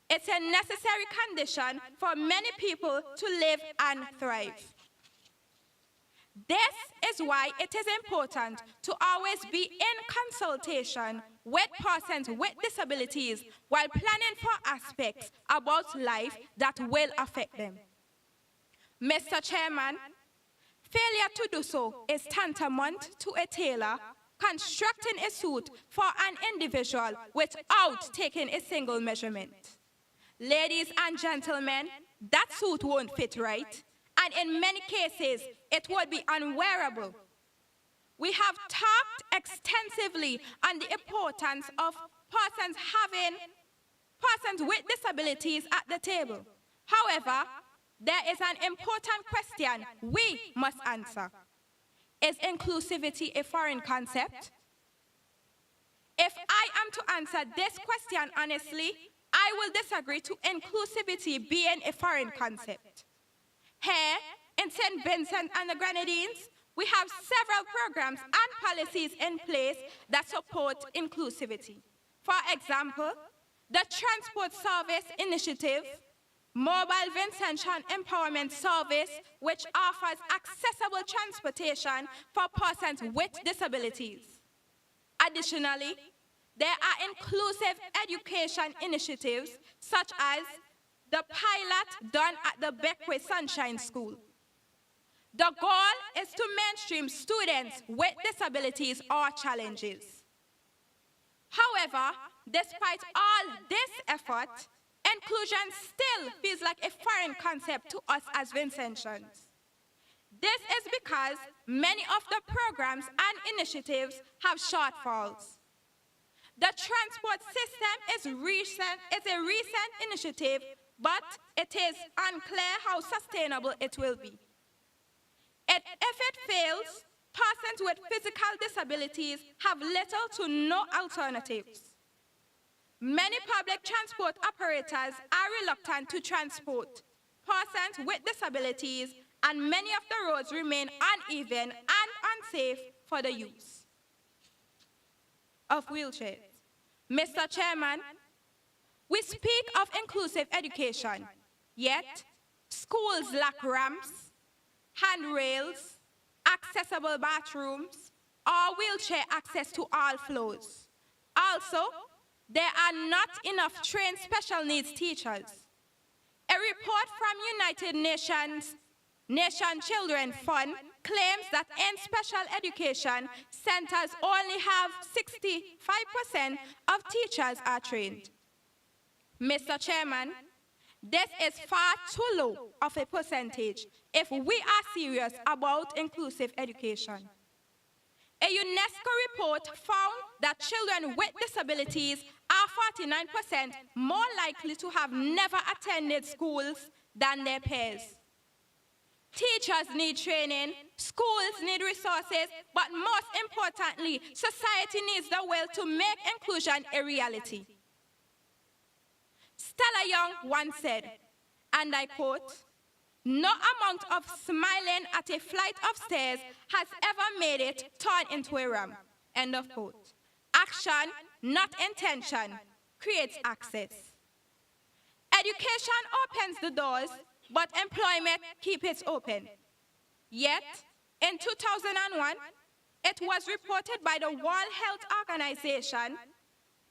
It's a necessary condition for many people to live and thrive. This is why it is important to always be in consultation with persons with disabilities while planning for aspects about life that will affect them. Mr. Chairman, failure to do so is tantamount to a tailor constructing a suit for an individual without taking a single measurement. Ladies and gentlemen, that suit won't fit right, and in many cases, it would be unwearable. We have talked extensively on the importance of persons persons with disabilities at the table. However, there is an important question we must answer. Is inclusivity a foreign concept? If I am to answer this question honestly, I will disagree to inclusivity being a foreign concept. Here in St. Vincent and the Grenadines, we have several programs and policies in place that support inclusivity. For example, the Transport Service Initiative, Mobile Vincentian Empowerment Service, which offers accessible transportation for persons with disabilities. Additionally, there are inclusive education initiatives such as the pilot done at the Beckwith Sunshine School. The goal is to mainstream students with disabilities or challenges. However, despite all this effort, inclusion still feels like a foreign concept to us as Vincentians. This is because many of the programs and initiatives have shortfalls. The transport system is a recent initiative, but it is unclear how sustainable it will be. If it fails, persons with physical disabilities have little to no alternatives. Many public transport operators are reluctant to transport persons with disabilities, and many of the roads remain uneven and unsafe for the use of wheelchairs. Mr. Chairman, we speak of inclusive education, yet schools lack ramps, handrails, accessible bathrooms, or wheelchair access to all floors. Also, there are not enough trained special needs teachers. A report from United Nations Children Fund claims that in special education centers only have 65% of teachers are trained. Mr. Chairman, this is far too low of a percentage if we are serious about inclusive education. A UNESCO report found that children with disabilities are 49% more likely to have never attended schools than their peers. Teachers need training, schools need resources, but most importantly, society needs the will to make inclusion a reality. Stella Young once said, and I quote, "No amount of smiling at a flight of stairs has ever made it turn into a ramp." End of quote. Action, not intention, creates access. Education opens the doors, but employment keeps it open. Yet, in 2001, it was reported by the World Health Organization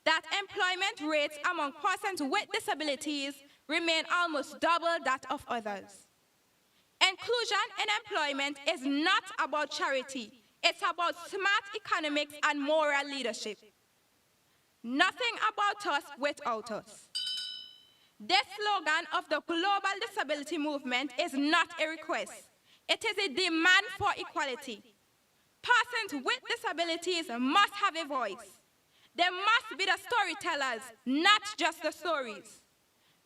that employment rates among persons with disabilities remain almost double that of others. Inclusion in employment is not about charity. It's about smart economics and moral leadership. Nothing about us without us. This slogan of the global disability movement is not a request. It is a demand for equality. Persons with disabilities must have a voice. They must be the storytellers, not just the stories.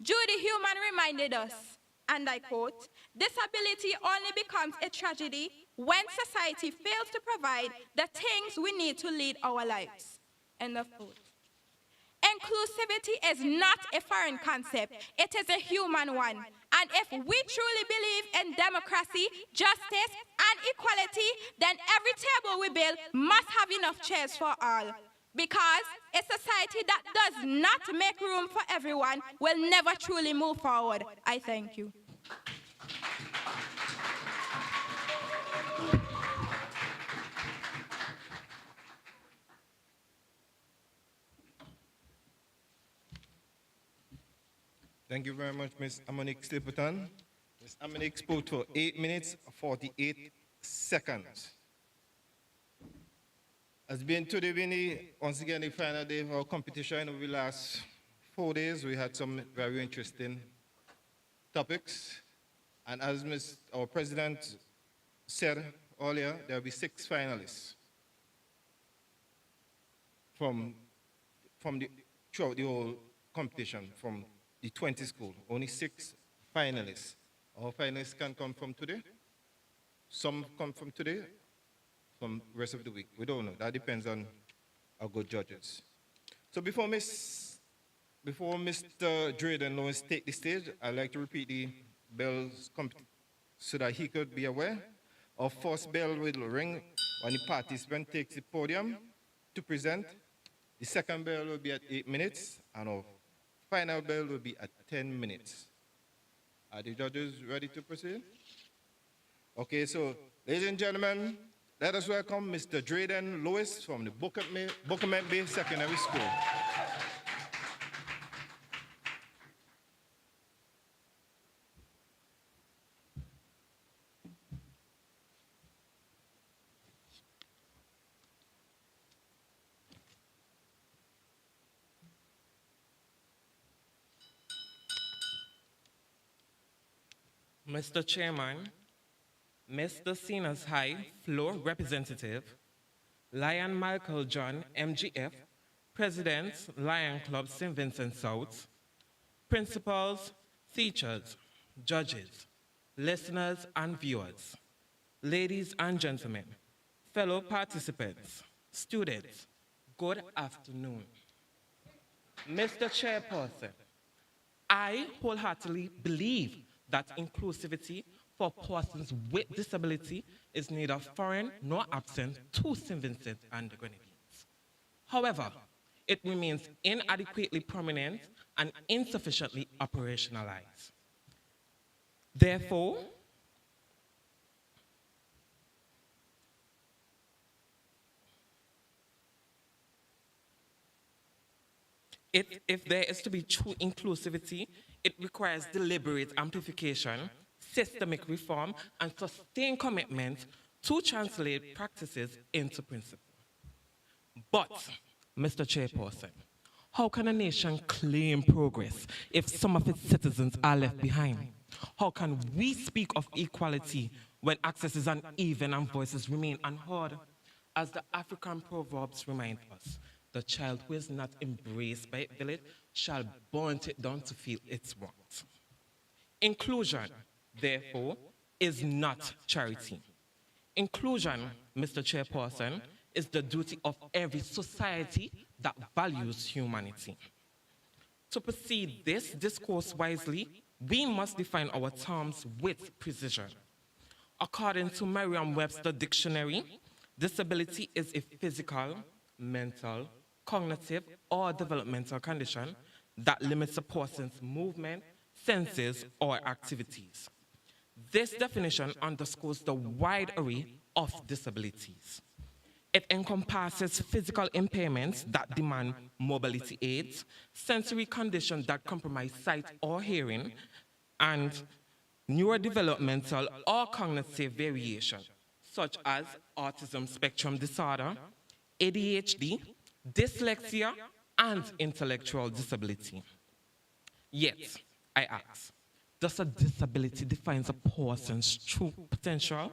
Judy Heumann reminded us, and I quote, "Disability only becomes a tragedy when society fails to provide the things we need to lead our lives." End of quote. Inclusivity is not a foreign concept, it is a human one. And if we truly believe in democracy, justice, and equality, then every table we build must have enough chairs for all. Because a society that does not make room for everyone will never truly move forward. I thank you. Thank you very much, Ms. Amonique Stapleton. Ms. Amonique spoke for 8 minutes, 48 seconds. As being today, Vinny, once again, the final day of our competition over the last 4 days, we had some very interesting topics. And as our president said earlier, there will be 6 finalists throughout the whole competition from the 20 school. Only 6 finalists. All finalists can come from today. Some come from today, from rest of the week. We don't know. That depends on our good judges. So before Mr. Drayden Lawrence take the stage, I'd like to repeat the bells so that he could be aware. Our first bell will ring when the participant takes the podium to present. The second bell will be at 8 minutes, and our final bell will be at 10 minutes. Are the judges ready to proceed? Okay, so ladies and gentlemen, let us welcome Mr. Drayden Lewis from the Bookament Bay Secondary School. Mr. Chairman, Mr. Seniors High Floor Representative, Lion Michael John, MGF, President, Lion Club St. Vincent South, principals, teachers, judges, listeners, and viewers, ladies and gentlemen, fellow participants, students, good afternoon. Mr. Chairperson, I wholeheartedly believe that inclusivity for persons with disability is neither foreign nor absent to St. Vincent and the Grenadines. However, it remains inadequately prominent and insufficiently operationalized. Therefore, if there is to be true inclusivity, it requires deliberate amplification, systemic reform, and sustained commitment to translate practices into principle. But, Mr. Chairperson, how can a nation claim progress if some of its citizens are left behind? How can we speak of equality when access is uneven and voices remain unheard? As the African proverbs remind us, the child who is not embraced by its village shall burn it down to feel its warmth. Inclusion, therefore, is not charity. Inclusion, Mr. Chairperson, is the duty of every society that values humanity. To proceed this discourse wisely, we must define our terms with precision. According to Merriam-Webster Dictionary, disability is a physical, mental, cognitive, or developmental condition that limits a person's movement, senses, or activities. This definition underscores the wide array of disabilities. It encompasses physical impairments that demand mobility aids, sensory conditions that compromise sight or hearing, and neurodevelopmental or cognitive variation, such as autism spectrum disorder, ADHD, dyslexia, and intellectual disability. Yet, I ask, does a disability define a person's true potential?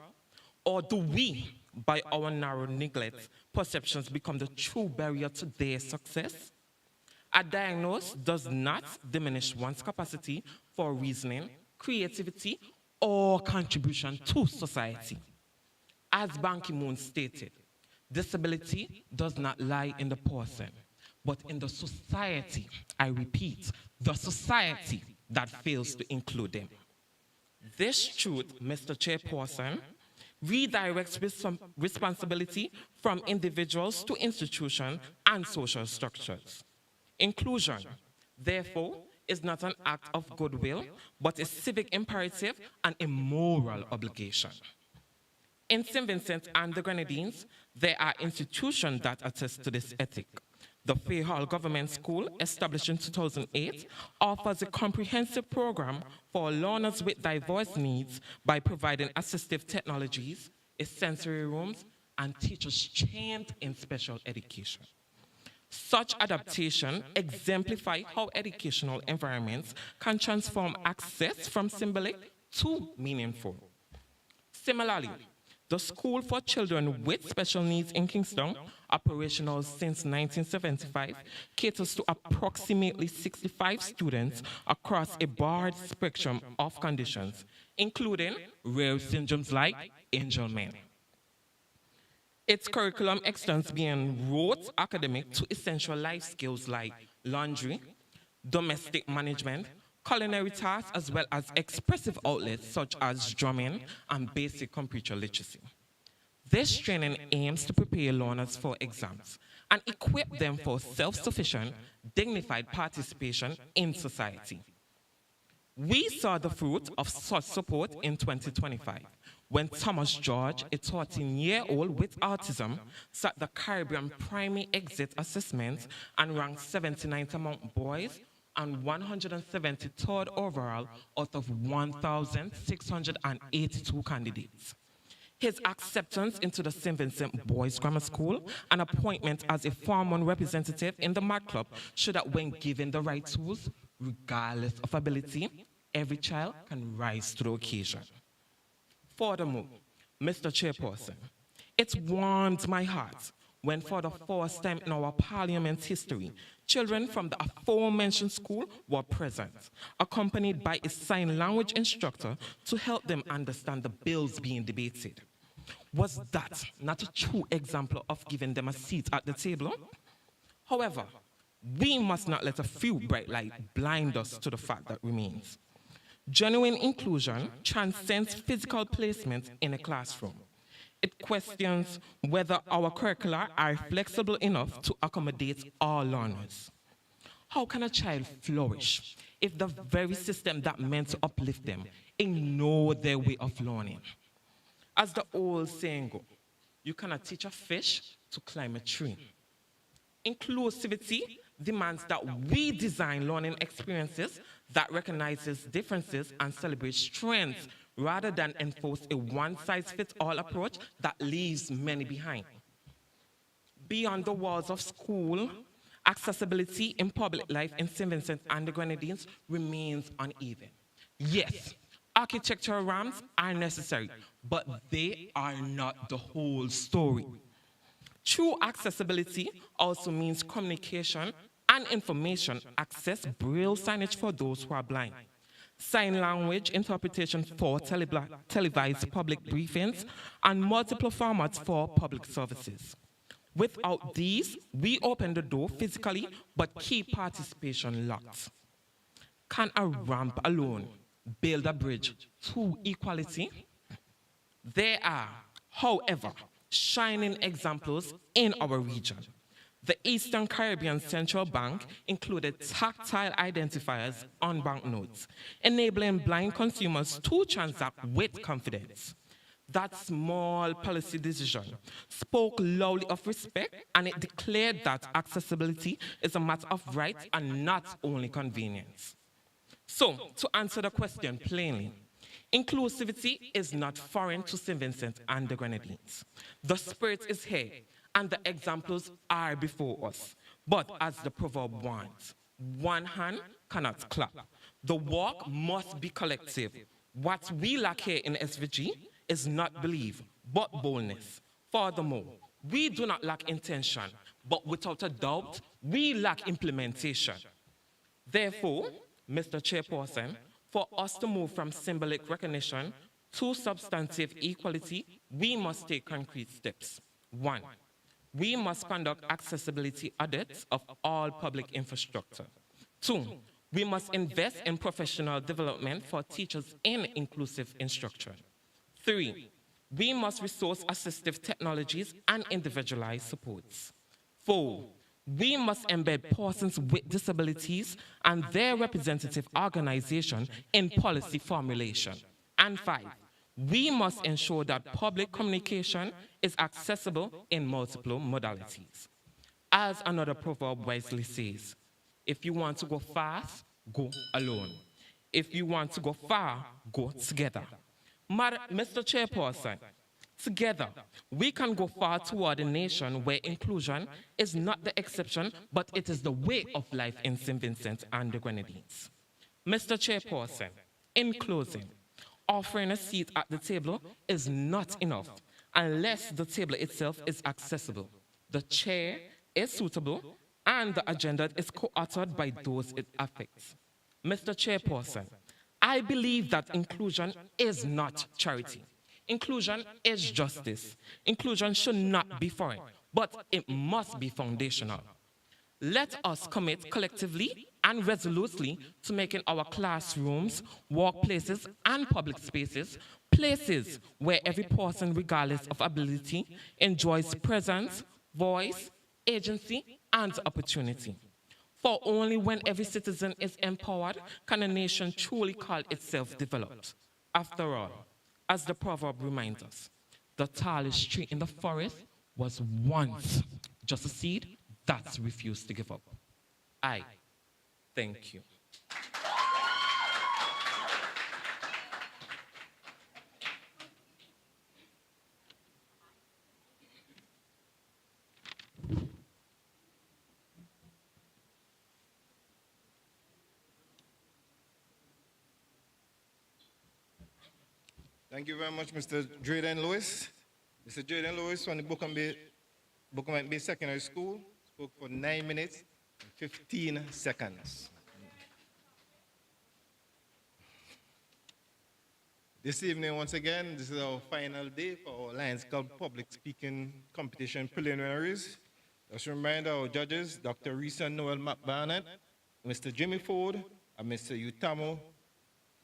Or do we, by our narrow neglect, perceptions become the true barrier to their success? A diagnosis does not diminish one's capacity for reasoning, creativity, or contribution to society. As Ban Ki-moon stated, disability does not lie in the person, but in the society, I repeat, the society that fails to include them. This truth, Mr. Chairperson, redirects responsibility from individuals to institutions and social structures. Inclusion, therefore, is not an act of goodwill, but a civic imperative and a moral obligation. In St. Vincent and the Grenadines, there are institutions that attest to this ethic. The Fayhall Government School, established in 2008, offers a comprehensive program for learners with diverse needs by providing assistive technologies, sensory rooms, and teachers trained in special education. Such adaptation exemplify how educational environments can transform access from symbolic to meaningful. Similarly, The School for Children with Special Needs in Kingston, operational since 1975, caters to approximately 65 students across a broad spectrum of conditions, including rare syndromes like Angelman. Its curriculum extends beyond rote academic to essential life skills like laundry, domestic management, culinary tasks, as well as expressive outlets such as drumming and basic computer literacy. This training aims to prepare learners for exams and equip them for self-sufficient, dignified participation in society. We saw the fruit of such support in 2025 when Thomas George, a 13-year-old with autism, sat the Caribbean Primary Exit Assessment and ranked 79th among boys and 173rd overall out of 1,682 candidates. His acceptance into the St. Vincent Boys Grammar School and appointment as a Form 1 representative in the MAD Club show that when given the right tools, regardless of ability, every child can rise to the occasion. Furthermore, Mr. Chairperson, it warmed my heart when for the first time in our Parliament's history, children from the aforementioned school were present, accompanied by a sign language instructor to help them understand the bills being debated. Was that not a true example of giving them a seat at the table? However, we must not let a few bright lights blind us to the fact that remains. Genuine inclusion transcends physical placement in a classroom. It questions whether our curricula are flexible enough to accommodate all learners. How can a child flourish if the very system that meant to uplift them ignore their way of learning? As the old saying goes, you cannot teach a fish to climb a tree. Inclusivity demands that we design learning experiences that recognizes differences and celebrates strengths rather than enforce a one-size-fits-all approach that leaves many behind. Beyond the walls of school, accessibility in public life in St. Vincent and the Grenadines remains uneven. Yes, architectural ramps are necessary, but they are not the whole story. True accessibility also means communication and information access braille signage for those who are blind, sign language interpretation for televised public briefings, and multiple formats for public services. Without these, we open the door physically but keep participation locked. Can a ramp alone build a bridge to equality? There are, however, shining examples in our region. The Eastern Caribbean Central Bank included tactile identifiers on banknotes, enabling blind consumers to transact with confidence. That small policy decision spoke loudly of respect, and it declared that accessibility is a matter of right and not only convenience. So, to answer the question plainly, inclusivity is not foreign to St. Vincent and the Grenadines. The spirit is here, and the examples are before us. But as the proverb warns, one hand cannot clap. The work must be collective. What we lack here in SVG is not belief, but boldness. Furthermore, we do not lack intention, but without a doubt, we lack implementation. Therefore, Mr. Chairperson, for us to move from symbolic recognition to substantive equality, we must take concrete steps. 1, we must conduct accessibility audits of all public infrastructure. 2, we must invest in professional development for teachers in inclusive instruction. 3, we must resource assistive technologies and individualized supports. 4, we must embed persons with disabilities and their representative organization in policy formulation. And 5, we must ensure that public communication is accessible in multiple modalities. As another proverb wisely says, if you want to go fast, go alone. If you want to go far, go together. Mr. Chairperson, together, we can go far toward a nation where inclusion is not the exception, but it is the way of life in St. Vincent and the Grenadines. Mr. Chairperson, in closing, offering a seat at the table is not enough, unless the table itself is accessible, the chair is suitable, and the agenda is co-authored by those it affects. Mr. Chairperson, I believe that inclusion is not charity. Inclusion is justice. Inclusion should not be foreign, but it must be foundational. Let us commit collectively and resolutely to making our classrooms, workplaces, and public spaces places where every person, regardless of ability, enjoys presence, voice, agency, and opportunity. For only when every citizen is empowered can a nation truly call itself developed. After all, as the proverb reminds us, the tallest tree in the forest was once just a seed that refused to give up. I thank you. Thank you very much, Mr. Drayden Lewis. Mr. Drayden Lewis from the Buckham Bay Secondary School spoke for 9 minutes and 15 seconds. This evening, once again, this is our final day for our Lions Club Public Speaking Competition preliminaries. Just a reminder, our judges, Dr. Risa Noel McBarnett, Mr. Jimmy Ford, and Mr. Utamo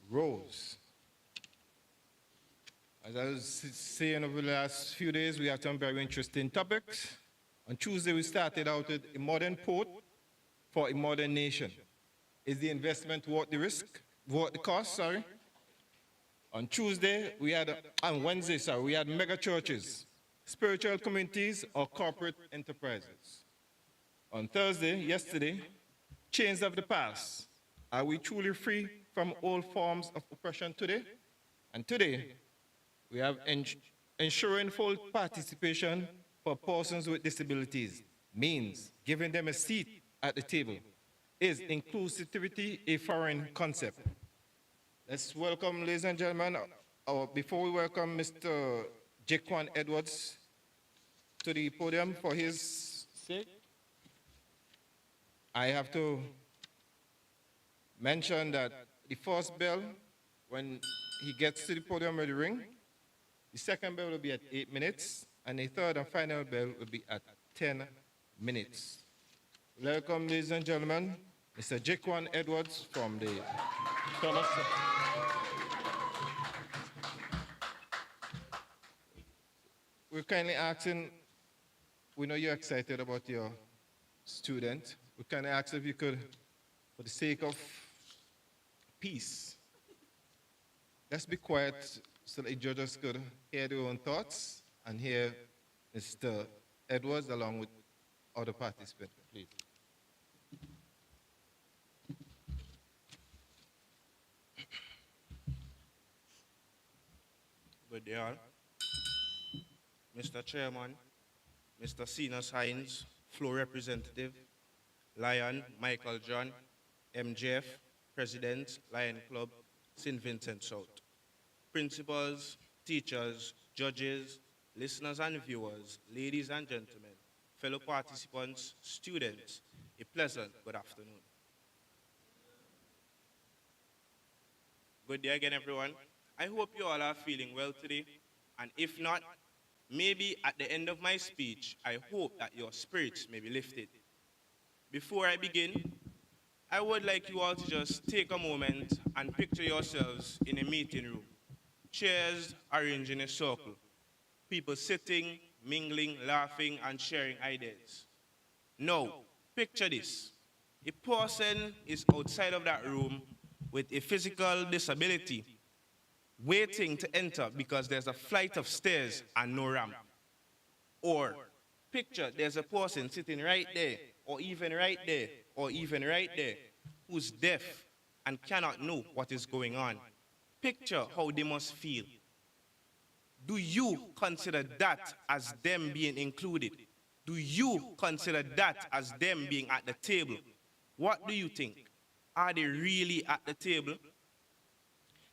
Rose. As I was saying over the last few days, we have some very interesting topics. On Tuesday, we started out with a modern port for a modern nation. Is the investment worth the risk, worth the cost, sorry? On Wednesday, we had mega churches, spiritual communities, or corporate enterprises. On Thursday, yesterday, chains of the past. Are we truly free from all forms of oppression today? And today, we have ensuring full participation for persons with disabilities, means giving them a seat at the table. Is inclusivity a foreign concept? Let's welcome, ladies and gentlemen, before we welcome Mr. Jaquan Edwards to the podium for his sake, I have to mention that the first bell, when he gets to the podium, will ring. The second bell will be at 8 minutes, and the third and final bell will be at 10 minutes. Welcome, ladies and gentlemen, Mr. Jaquan Edwards from the Thomas. We're kindly asking, we know you're excited about your student. We kindly ask if you could, for the sake of peace, let's be quiet so the judges could hear their own thoughts and hear Mr. Edwards along with other participants, please. Good day all. Mr. Chairman, Mr. Cenas Hines, Floor Representative, Lion Michael John, MJF, President, Lion Club, St. Vincent South. Principals, teachers, judges, listeners and viewers, ladies and gentlemen, fellow participants, students, a pleasant good afternoon. Good day again, everyone. I hope you all are feeling well today, and if not, maybe at the end of my speech, I hope that your spirits may be lifted. Before I begin, I would like you all to just take a moment and picture yourselves in a meeting room. Chairs arranged in a circle. People sitting, mingling, laughing, and sharing ideas. Now, picture this. A person is outside of that room with a physical disability, waiting to enter because there's a flight of stairs and no ramp. Or picture there's a person sitting right there, or even right there, or even right there, who's deaf and cannot know what is going on. Picture how they must feel. Do you consider that as them being included? Do you consider that as them being at the table? What do you think? Are they really at the table?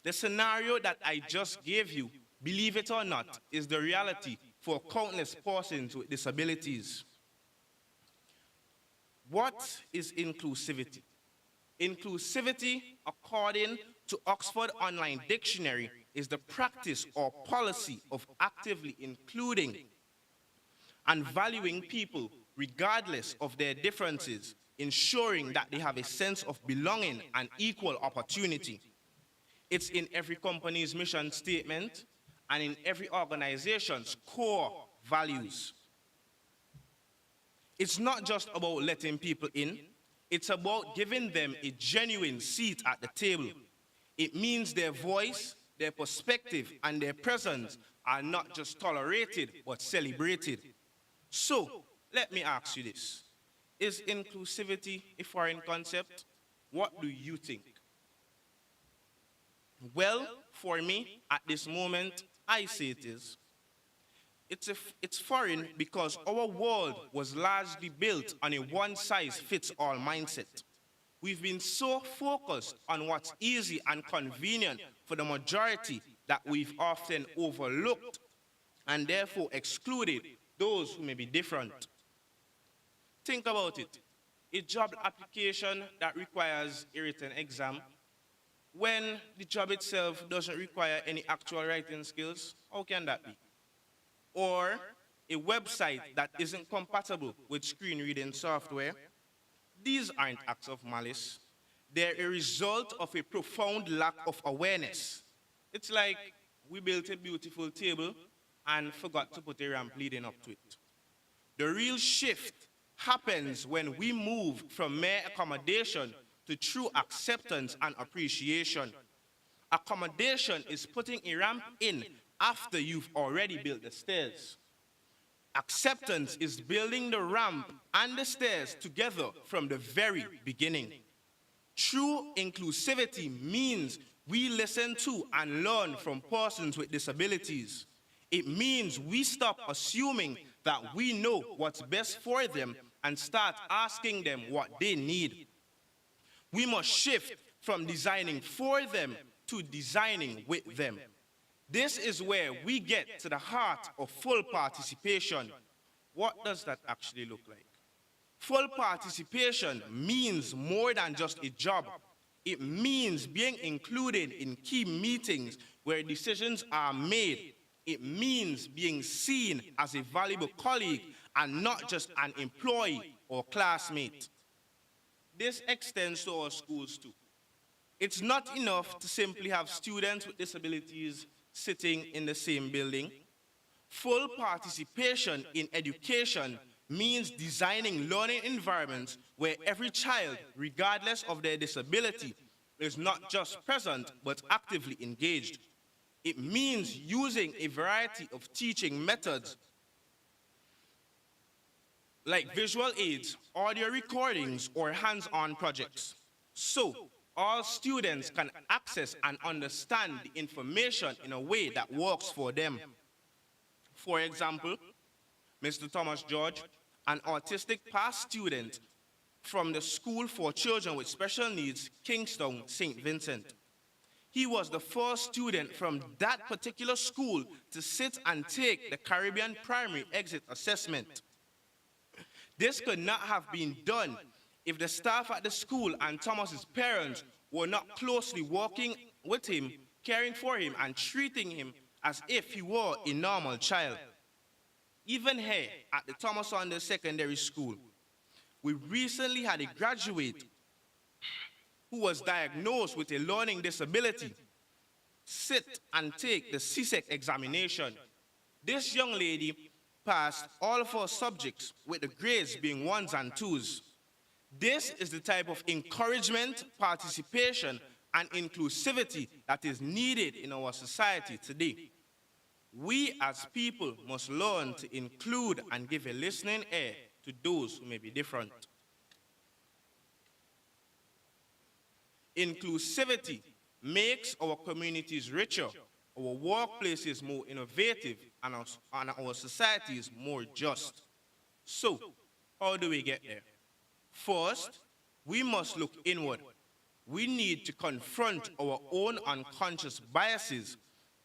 The scenario that I just gave you, believe it or not, is the reality for countless persons with disabilities. What is inclusivity? Inclusivity, according to Oxford Online Dictionary, is the practice or policy of actively including and valuing people regardless of their differences, ensuring that they have a sense of belonging and equal opportunity. It's in every company's mission statement and in every organization's core values. It's not just about letting people in, it's about giving them a genuine seat at the table. It means their voice, their perspective, and their presence are not just tolerated, but celebrated. So, let me ask you this. Is inclusivity a foreign concept? What do you think? Well, for me, at this moment, I say it is. It's foreign because our world was largely built on a one-size-fits-all mindset. We've been so focused on what's easy and convenient for the majority that we've often overlooked and therefore excluded those who may be different. Think about it. A job application that requires a written exam, when the job itself doesn't require any actual writing skills, how can that be? Or a website that isn't compatible with screen reading software. These aren't acts of malice. They're a result of a profound lack of awareness. It's like we built a beautiful table and forgot to put a ramp leading up to it. The real shift happens when we move from mere accommodation to true acceptance and appreciation. Accommodation is putting a ramp in after you've already built the stairs. Acceptance is building the ramp and the stairs together from the very beginning. True inclusivity means we listen to and learn from persons with disabilities. It means we stop assuming that we know what's best for them and start asking them what they need. We must shift from designing for them to designing with them. This is where we get to the heart of full participation. What does that actually look like? Full participation means more than just a job. It means being included in key meetings where decisions are made. It means being seen as a valuable colleague and not just an employee or classmate. This extends to our schools too. It's not enough to simply have students with disabilities sitting in the same building. Full participation in education means designing learning environments where every child, regardless of their disability, is not just present but actively engaged. It means using a variety of teaching methods like visual aids, audio recordings, or hands-on projects, so all students can access and understand the information in a way that works for them. For example, Mr. Thomas George, an autistic past student from the School for Children with Special Needs, Kingston, St. Vincent. He was the first student from that particular school to sit and take the Caribbean Primary Exit Assessment. This could not have been done if the staff at the school and Thomas's parents were not closely working with him, caring for him, and treating him as if he were a normal child. Even here at the Thomas Saunders Secondary School, we recently had a graduate who was diagnosed with a learning disability sit and take the CSEC examination. This young lady passed all of her subjects with the grades being 1s and 2s. This is the type of encouragement, participation, and inclusivity that is needed in our society today. We as people must learn to include and give a listening ear to those who may be different. Inclusivity makes our communities richer, our workplaces more innovative, and our societies more just. So, how do we get there? First, we must look inward. We need to confront our own unconscious biases.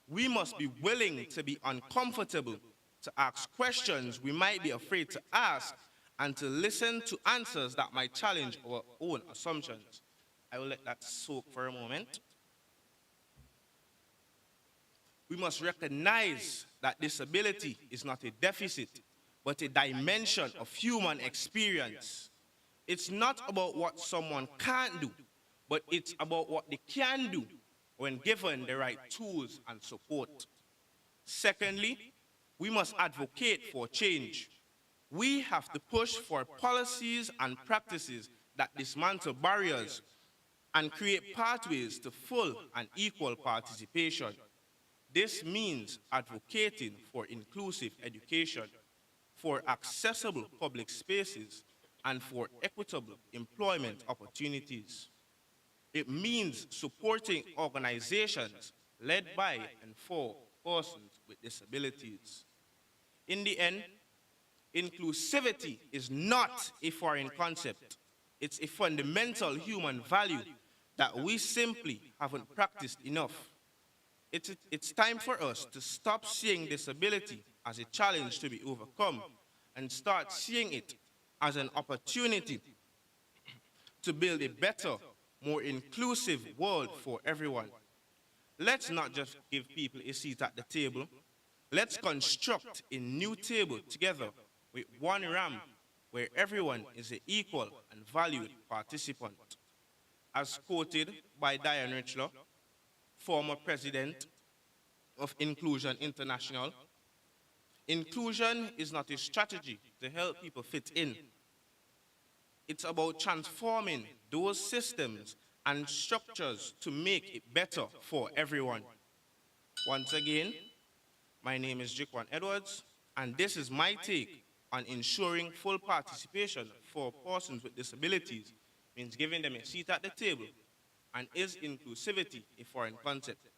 We must be willing to be uncomfortable. to ask questions we might be afraid to ask, and to listen to answers that might challenge our own assumptions. I will let that soak for a moment. We must recognize that disability is not a deficit, but a dimension of human experience. It's not about what someone can't do, but it's about what they can do when given the right tools and support. Secondly, we must advocate for change. We have to push for policies and practices that dismantle barriers and create pathways to full and equal participation. This means advocating for inclusive education, for accessible public spaces, and for equitable employment opportunities. It means supporting organizations led by and for persons with disabilities. In the end, inclusivity is not a foreign concept. It's a fundamental human value that we simply haven't practiced enough. It's time for us to stop seeing disability as a challenge to be overcome and start seeing it as an opportunity to build a better, more inclusive world for everyone. Let's not just give people a seat at the table. Let's construct a new table together with one ramp where everyone is an equal and valued participant. As quoted by Diane Richler, former president of Inclusion International, inclusion is not a strategy to help people fit in. It's about transforming those systems and structures to make it better for everyone. Once again, my name is Jaquan Edwards, and this is my take on ensuring full participation for persons with disabilities means giving them a seat at the table, and is inclusivity a foreign concept?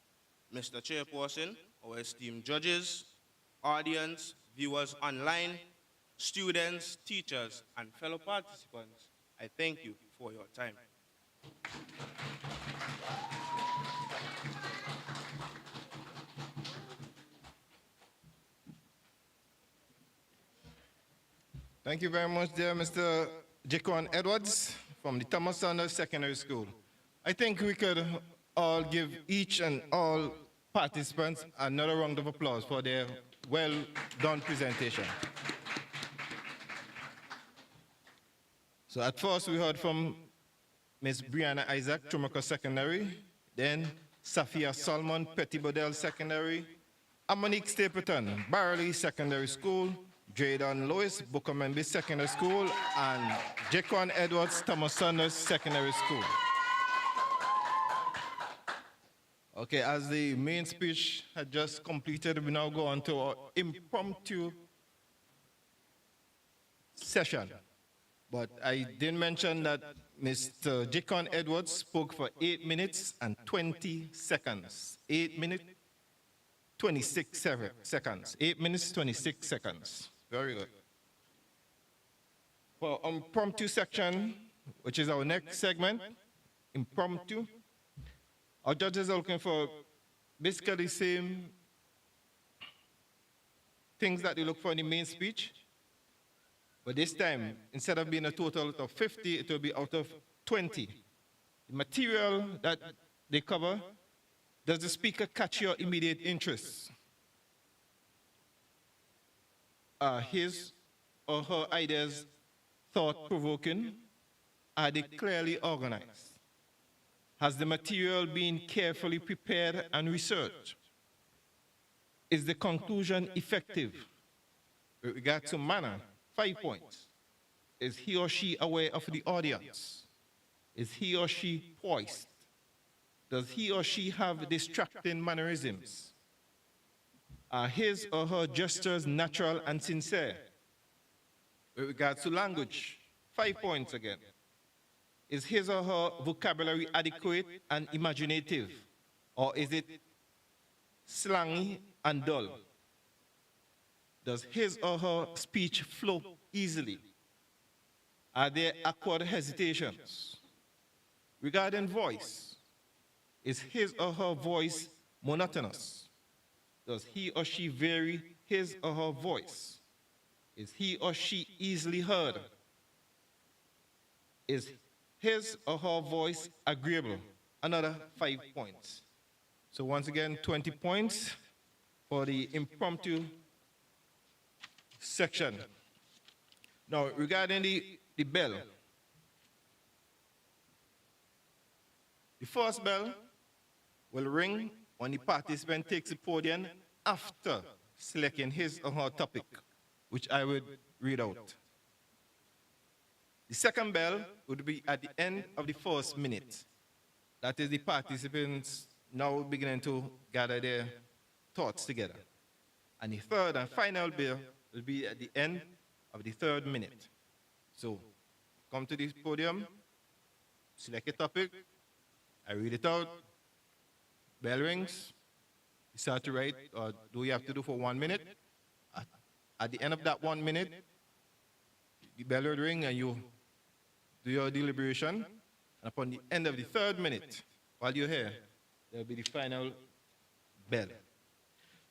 Mr. Chairperson, our esteemed judges, audience, viewers online, students, teachers, and fellow participants, I thank you for your time. Thank you very much, dear Mr. Jaquan Edwards from the Thomas Sanders Secondary School. I think we could all give each and all participants another round of applause for their well-done presentation. So at first we heard from Ms. Brianna Isaac, Chumaka Secondary, then Safia Solomon, Petty Bodell Secondary, Amonique Stapleton, Barley Secondary School, Drayden Lewis, Bukamembe Secondary School, and Jaquan Edwards, Thomas Sanders Secondary School. Okay, as the main speech had just completed, we now go on to our impromptu session. But I did mention that Mr. Jaquan Edwards spoke for 8 minutes and 20 seconds. 8 minutes, 26 seconds. 8 minutes, 26 seconds. Very good. For impromptu section, which is our next segment, impromptu, our judges are looking for basically the same things that they look for in the main speech. But this time, instead of being a total of 50, it will be out of 20. The material that they cover, does the speaker catch your immediate interest? Are his or her ideas thought-provoking? Are they clearly organized? Has the material been carefully prepared and researched? Is the conclusion effective? With regard to manner, 5 points. Is he or she aware of the audience? Is he or she poised? Does he or she have distracting mannerisms? Are his or her gestures natural and sincere? With regard to language, 5 points again. Is his or her vocabulary adequate and imaginative? Or is it slangy and dull? Does his or her speech flow easily? Are there awkward hesitations? Regarding voice, is his or her voice monotonous? Does he or she vary his or her voice? Is he or she easily heard? Is his or her voice agreeable? Another 5 points. So once again, 20 points for the impromptu section. Now, regarding the bell, the first bell will ring when the participant takes the podium after selecting his or her topic, which I would read out. The second bell would be at the end of the first minute. That is the participants now beginning to gather their thoughts together. And the third and final bell will be at the end of the third minute. So, come to the podium, select a topic, I read it out, bell rings, you start to write, or do you have to do for 1 minute? At the end of that 1 minute, the bell will ring and you do your deliberation. And upon the end of the third minute, while you're here, there will be the final bell.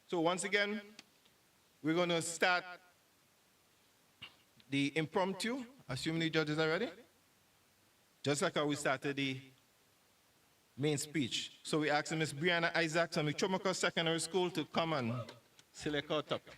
So once again, we're going to start the impromptu, assuming the judges are ready. Just like how we started the main speech. So we asked Miss Brianna Isaacs from Michomaco Secondary School to come and select our topic.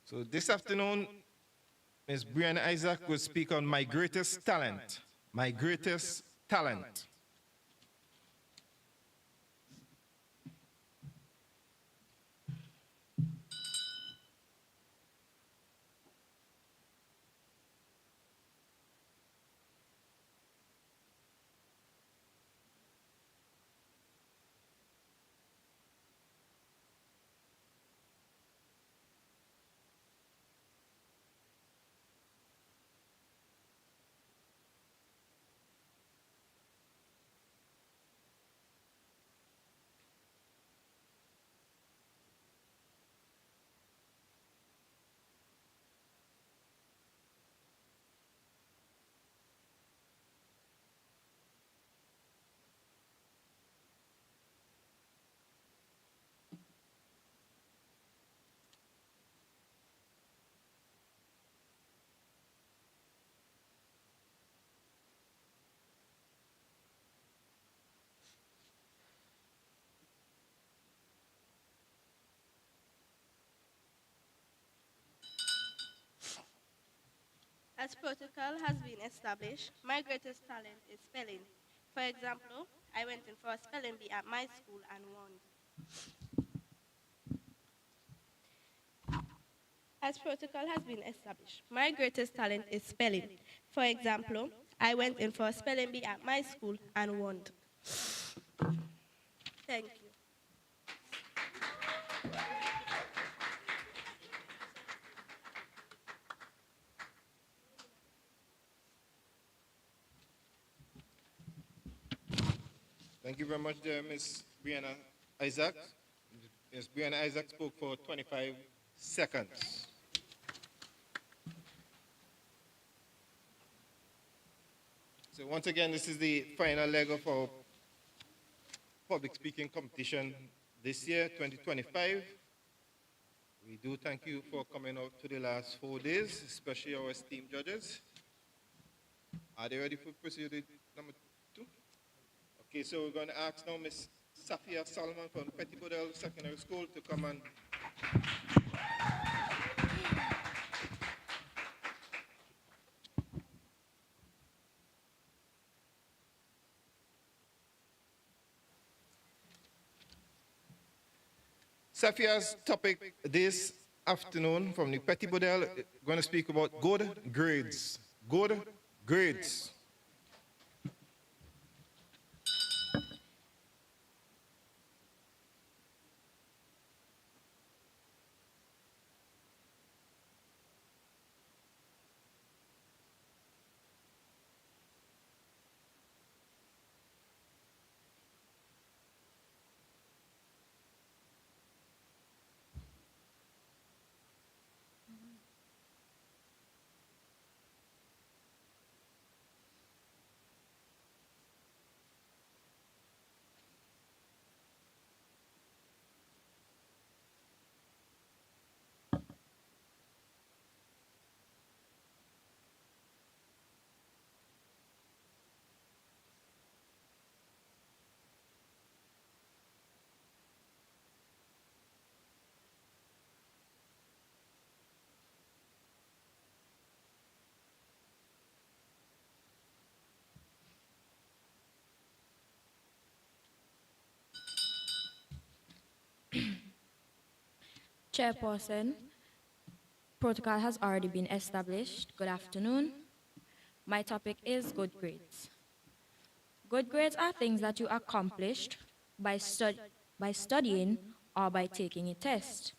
So this afternoon, Ms. Brianna Isaac will speak on my greatest talent. My greatest talent. As protocol has been established, my greatest talent is spelling. For example, I went in for a spelling bee at my school and won. As protocol has been established, my greatest talent is spelling. For example, I went in for a spelling bee at my school and won. Thank you. Thank you very much, Ms. Brianna Isaac. Ms. Brianna Isaac spoke for 25 seconds. So once again, this is the final leg of our public speaking competition this year, 2025. We do thank you for coming out to the last 4 days, especially our esteemed judges. Are they ready for procedure number 2? Okay, so we're going to ask now Ms. Safia Solomon from Petit Bodel Secondary School to come and Safia's topic this afternoon from the Petit Bodel, going to speak about good grades. Good grades. Chairperson, protocol has already been established. Good afternoon. My topic is good grades. Good grades are things that you accomplished by, by studying or by taking a test.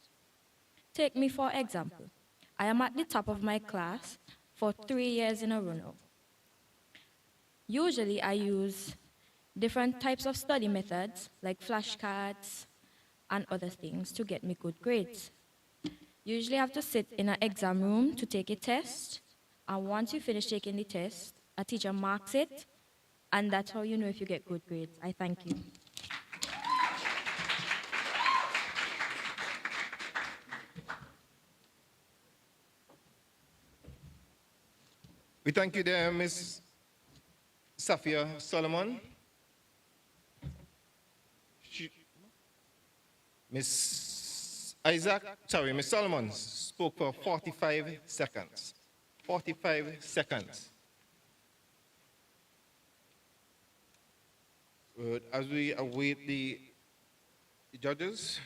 Take me for example. I am at the top of my class for 3 years in a row now. Usually I use different types of study methods like flashcards and other things to get me good grades. Usually I have to sit in an exam room to take a test, and once you finish taking the test, a teacher marks it, and that's how you know if you get good grades. I thank you. We thank you there, Miss Safia Solomon. Miss Solomon spoke for 45 seconds. 45 seconds. As we await the judges,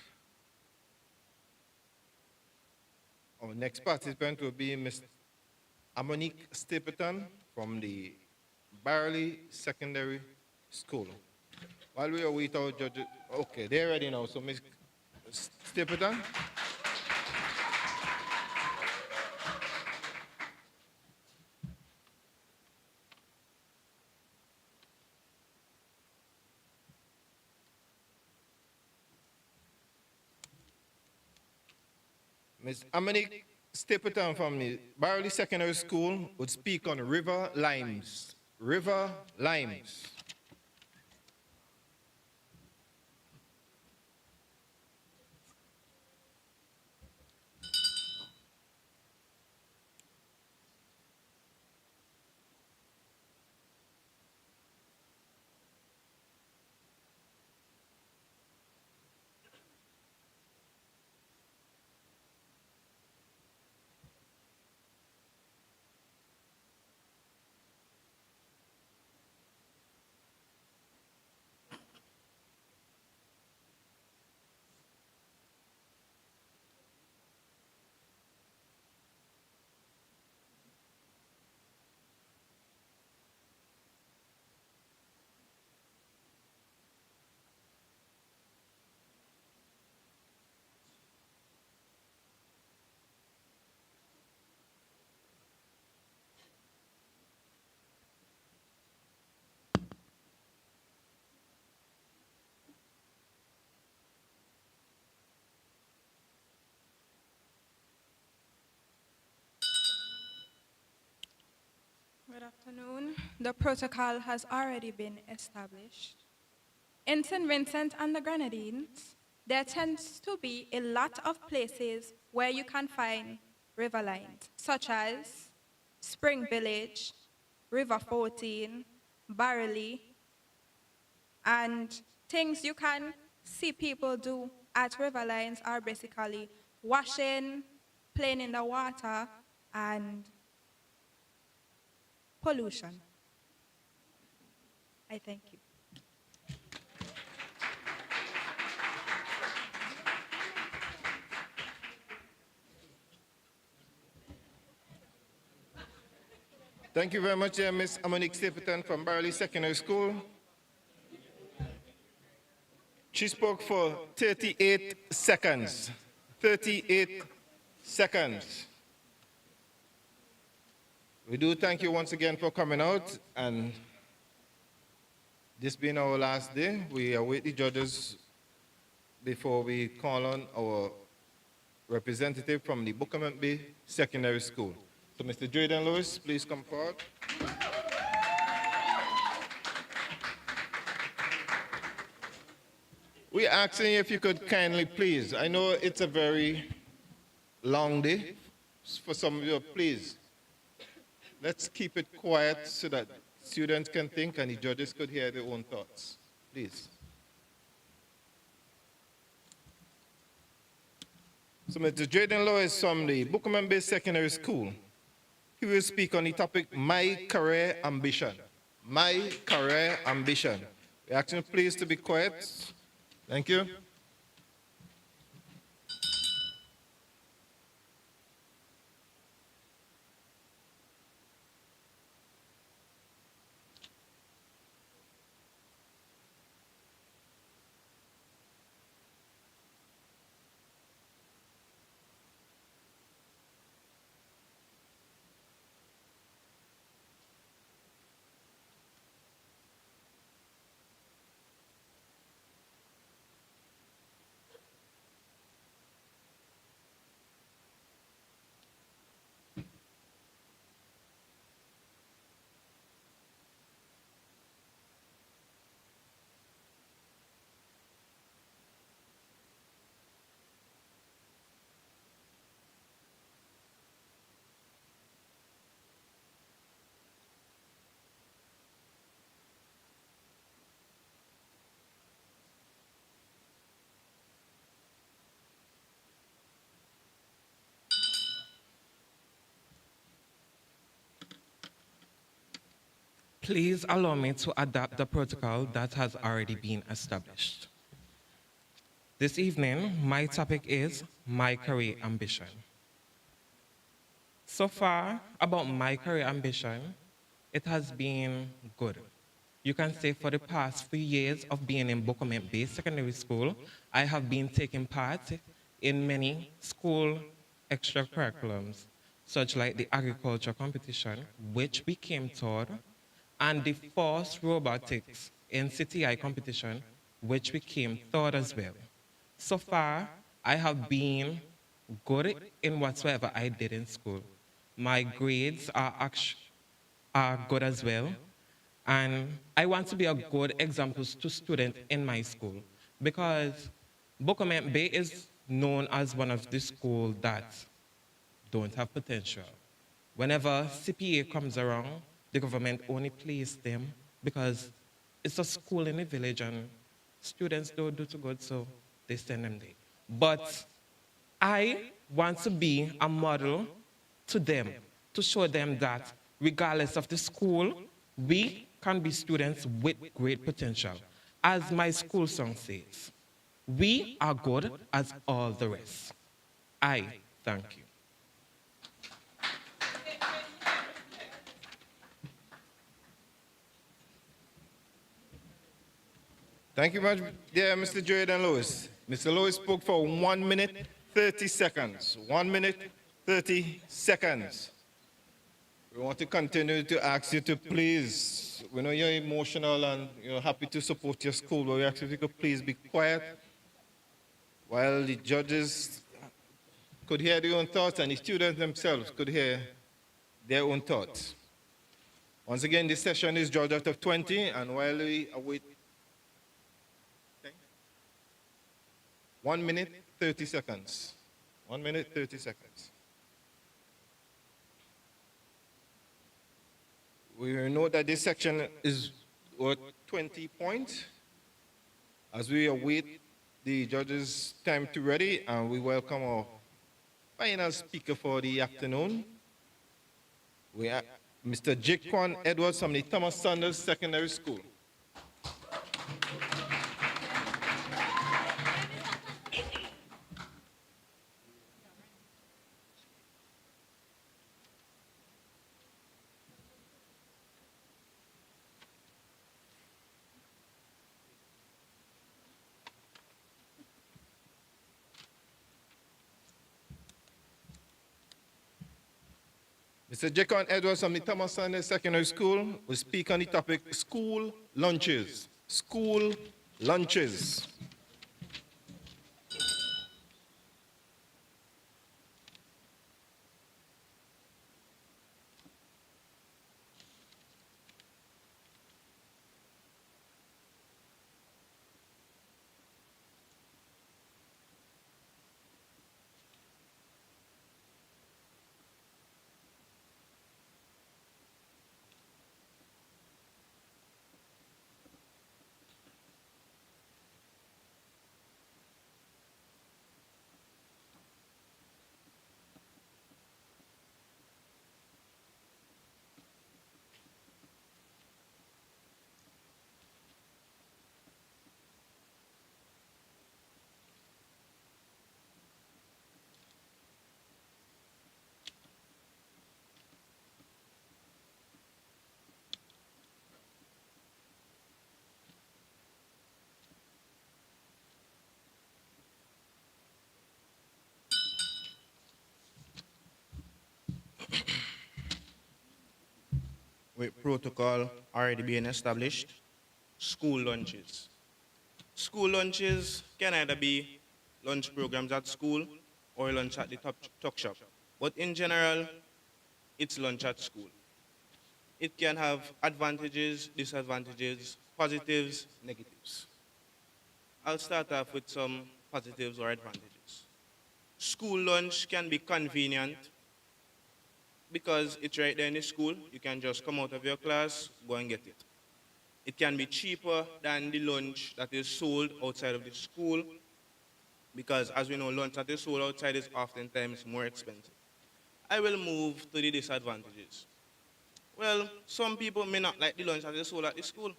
our next participant will be Ms. Monique Stapleton from the Barley Secondary School. While we await our judges, okay, they're ready now. So Ms. Stapleton. Ms. Monique Stapleton from the Barley Secondary School would speak on river limes. River limes. Good afternoon. The protocol has already been established. In St. Vincent and the Grenadines, there tends to be a lot of places where you can find river lines, such as Spring Village, River 14, Barley, and things you can see people do at river lines are basically washing, playing in the water, and pollution. I thank you. Thank you very much, Ms. Monique Stapleton from Barley Secondary School. She spoke for 38 seconds. 38 seconds. We do thank you once again for coming out, and this being our last day, we await the judges before we call on our representative from the Buckerman Bay Secondary School. So Mr. Drayden Lewis, please come forward. We're asking if you could kindly please, I know it's a very long day for some of you, please. Let's keep it quiet so that students can think and the judges could hear their own thoughts. Please. So Mr. Drayden Lewis from the Buckerman Bay Secondary School. He will speak on the topic, My Career Ambition. My Career Ambition. We ask you please to be quiet. Thank you. Please allow me to adapt the protocol that has already been established. This evening, my topic is my career ambition. So far, about my career ambition, it has been good. You can say for the past few years of being in Bokomet-based secondary school, I have been taking part in many school extracurriculums, such like the agriculture competition, which became third, and the force robotics in CTI competition, which became third as well. So far, I have been good in whatsoever I did in school. My grades are good as well. And I want to be a good example to students in my school because Bokomet Bay is known as one of the schools that don't have potential. Whenever CPA comes around, the government only places them because it's a school in a village and students don't do too good, so they send them there. But I want to be a model to them, to show them that regardless of the school, we can be students with great potential. As my school song says, we are good as all the rest. I thank you. Thank you much, dear Mr. Jordan Lewis. Mr. Lewis spoke for 1 minute, 30 seconds. 1 minute, 30 seconds. We want to continue to ask you to please, we know you're emotional and you're happy to support your school, but we ask you to please be quiet while the judges could hear their own thoughts and the students themselves could hear their own thoughts. Once again, this session is judged out of 20, and while we await 1 minute, 30 seconds. 1 minute, 30 seconds. We know that this section is worth 20 points. As we await the judges' time to ready, and we welcome our final speaker for the afternoon. We are Mr. Jaquan Edwards from the Thomas Sanders Secondary School. Mr. Jaquan Edwards from the Thomas Sanders Secondary School will speak on the topic school lunches. School lunches. With protocol already being established, school lunches. School lunches can either be lunch programs at school or lunch at the tuck shop. But in general, it's lunch at school. It can have advantages, disadvantages, positives, negatives. I'll start off with some positives or advantages. School lunch can be convenient because it's right there in the school. You can just come out of your class, go and get it. It can be cheaper than the lunch that is sold outside of the school because, as we know, lunch that is sold outside is oftentimes more expensive. I will move to the disadvantages. Well, some people may not like the lunch that they sold at the school.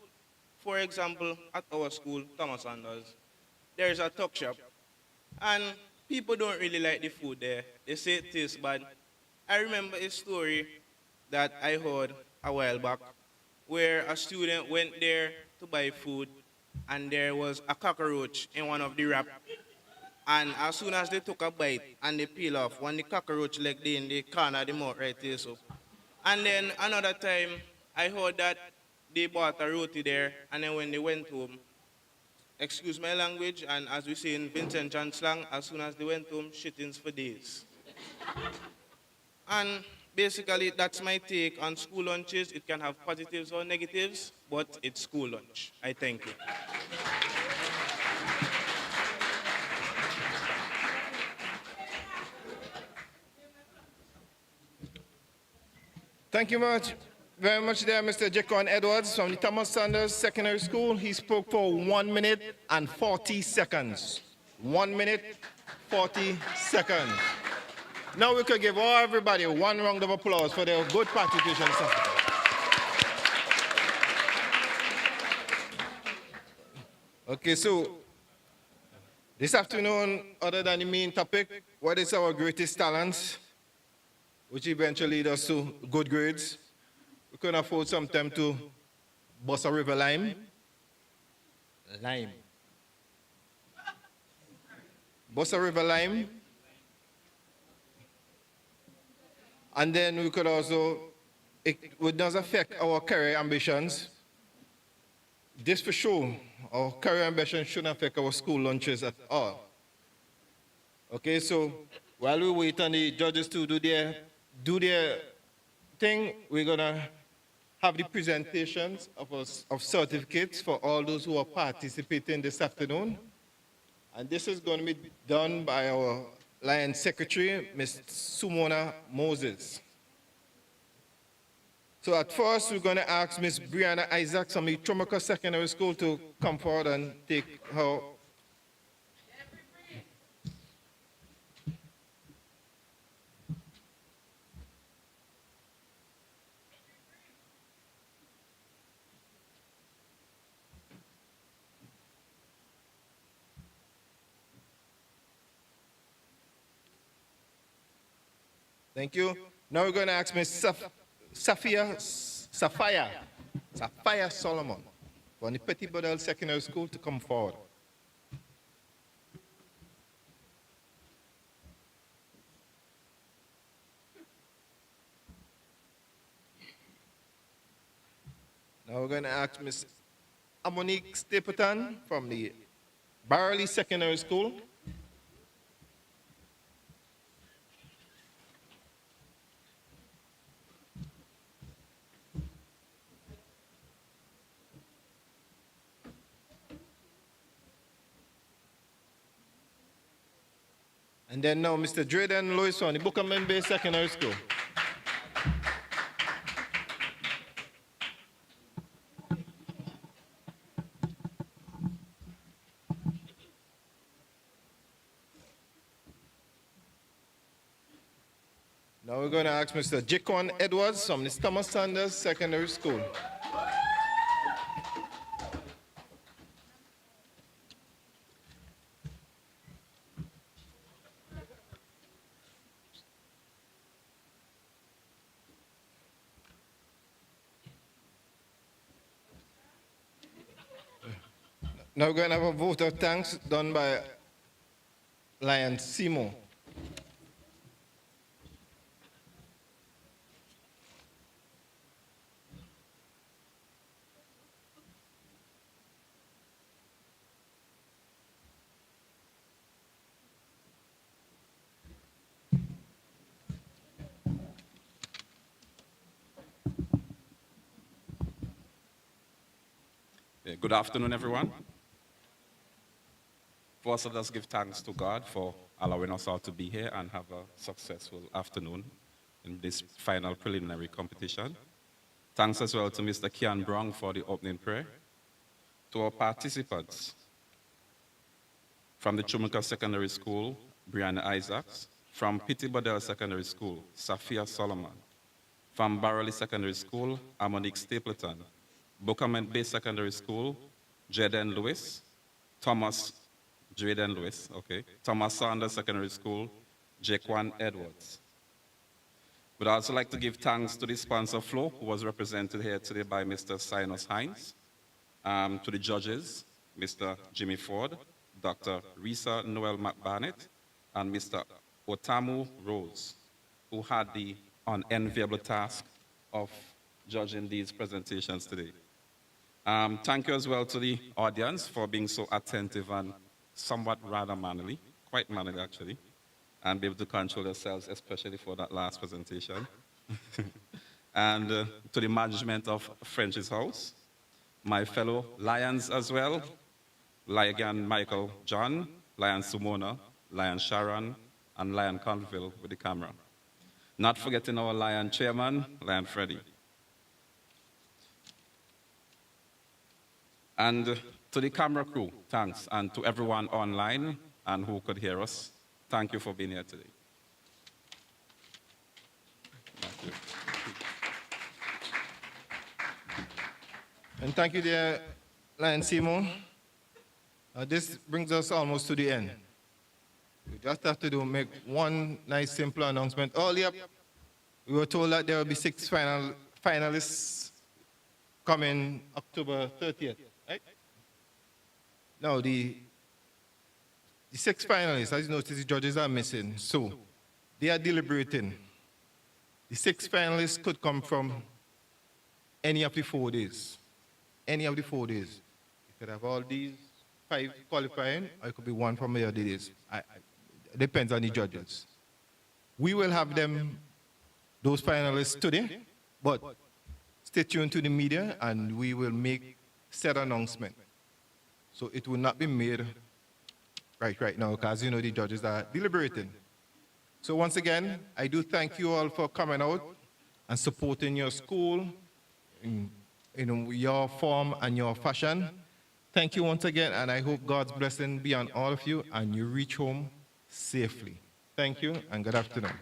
For example, at our school, Thomas Anders, there is a tuck shop, and people don't really like the food there. They say it tastes bad. I remember a story that I heard a while back where a student went there to buy food, and there was a cockroach in one of the wrap. And as soon as they took a bite and they peel off, when the cockroach leg they in the corner of the mouth right there so. And then another time I heard that they bought a roti there, and then when they went home, excuse my language, and as we say in Vincent John slang, as soon as they went home, shittings for days. And basically, that's my take on school lunches. It can have positives or negatives, but it's school lunch. I thank you. Thank you very much there, Mr. Jacon Edwards from the Thomas Sanders Secondary School. He spoke for 1 minute and 40 seconds. 1 minute, 40 seconds. Now we could give everybody one round of applause for their good participation. Okay, so this afternoon, other than the main topic, what is our greatest talent, which eventually leads us to good grades? We can afford some time to bust a river lime. Lime. Bust a river lime. And then we could also, it would not affect our career ambitions. This for sure, our career ambitions shouldn't affect our school lunches at all. Okay, so while we wait on the judges to do their thing, we're gonna have the presentations of certificates for all those who are participating this afternoon. And this is going to be done by our Lion Secretary, Ms. Sumona Moses. So at first, we're going to ask Ms. Brianna Isaacs from the Trumaka Secondary School to come forward and take her. Thank you. Now we're going to ask Ms. Sapphire Solomon from the Petit Bodel Secondary School to come forward. Now we're going to ask Ms. Amonique Stapleton from the Barley Secondary School. And then now Mr. Drayden Lewis from the Bookerman Bay Secondary School. Now we're going to ask Mr. Jacon Edwards from the Thomas Sanders Secondary School. Now we're going to have a vote of thanks done by Lion Simo. Good afternoon, everyone. First, let us give thanks to God for allowing us all to be here and have a successful afternoon in this final preliminary competition. Thanks as well to Mr. Kian Brown for the opening prayer. To our participants from the Chumuka Secondary School, Brianna Isaacs, from Petit Bodel Secondary School, Safia Solomon, From Barley Secondary School, Amonique Stapleton. Bookament Bay Secondary School, Jaden Lewis. Thomas, Jaden Lewis, okay. Thomas Sanders Secondary School, Jaquan Edwards. We'd also like to give thanks to the sponsor Flo, who was represented here today by Mr. Sinus Hines, to the judges, Mr. Jimmy Ford, Dr. Risa Noel McBarnett, and Mr. Otamu Rose, who had the unenviable task of judging these presentations today. Thank you as well to the audience for being so attentive and somewhat rather manly, quite manly actually, and be able to control yourselves, especially for that last presentation. And to the management of French's House, my fellow Lions as well, Lion Michael John, Lion Sumona, Lion Sharon, and Lion Conville with the camera. Not forgetting our Lion Chairman, Lion Freddie. And to the camera crew, thanks. And to everyone online and who could hear us, thank you for being here today. Thank you. And thank you, dear Lion Simon. This brings us almost to the end. We just have to make one nice simple announcement. Earlier, we were told that there will be 6 finalists coming October 30th, right? Now, the 6 finalists, as you notice, the judges are missing. So, they are deliberating. The 6 finalists could come from any of the 4 days. Any of the 4 days. You could have all these 5 qualifying, or it could be 1 from the other days. It depends on the judges. We will have them, those finalists today, but stay tuned to the media and we will make said announcement. So it will not be made right now because you know the judges are deliberating. So once again, I do thank you all for coming out and supporting your school in your form and your fashion. Thank you once again, and I hope God's blessing be on all of you and you reach home safely. Thank you and good afternoon.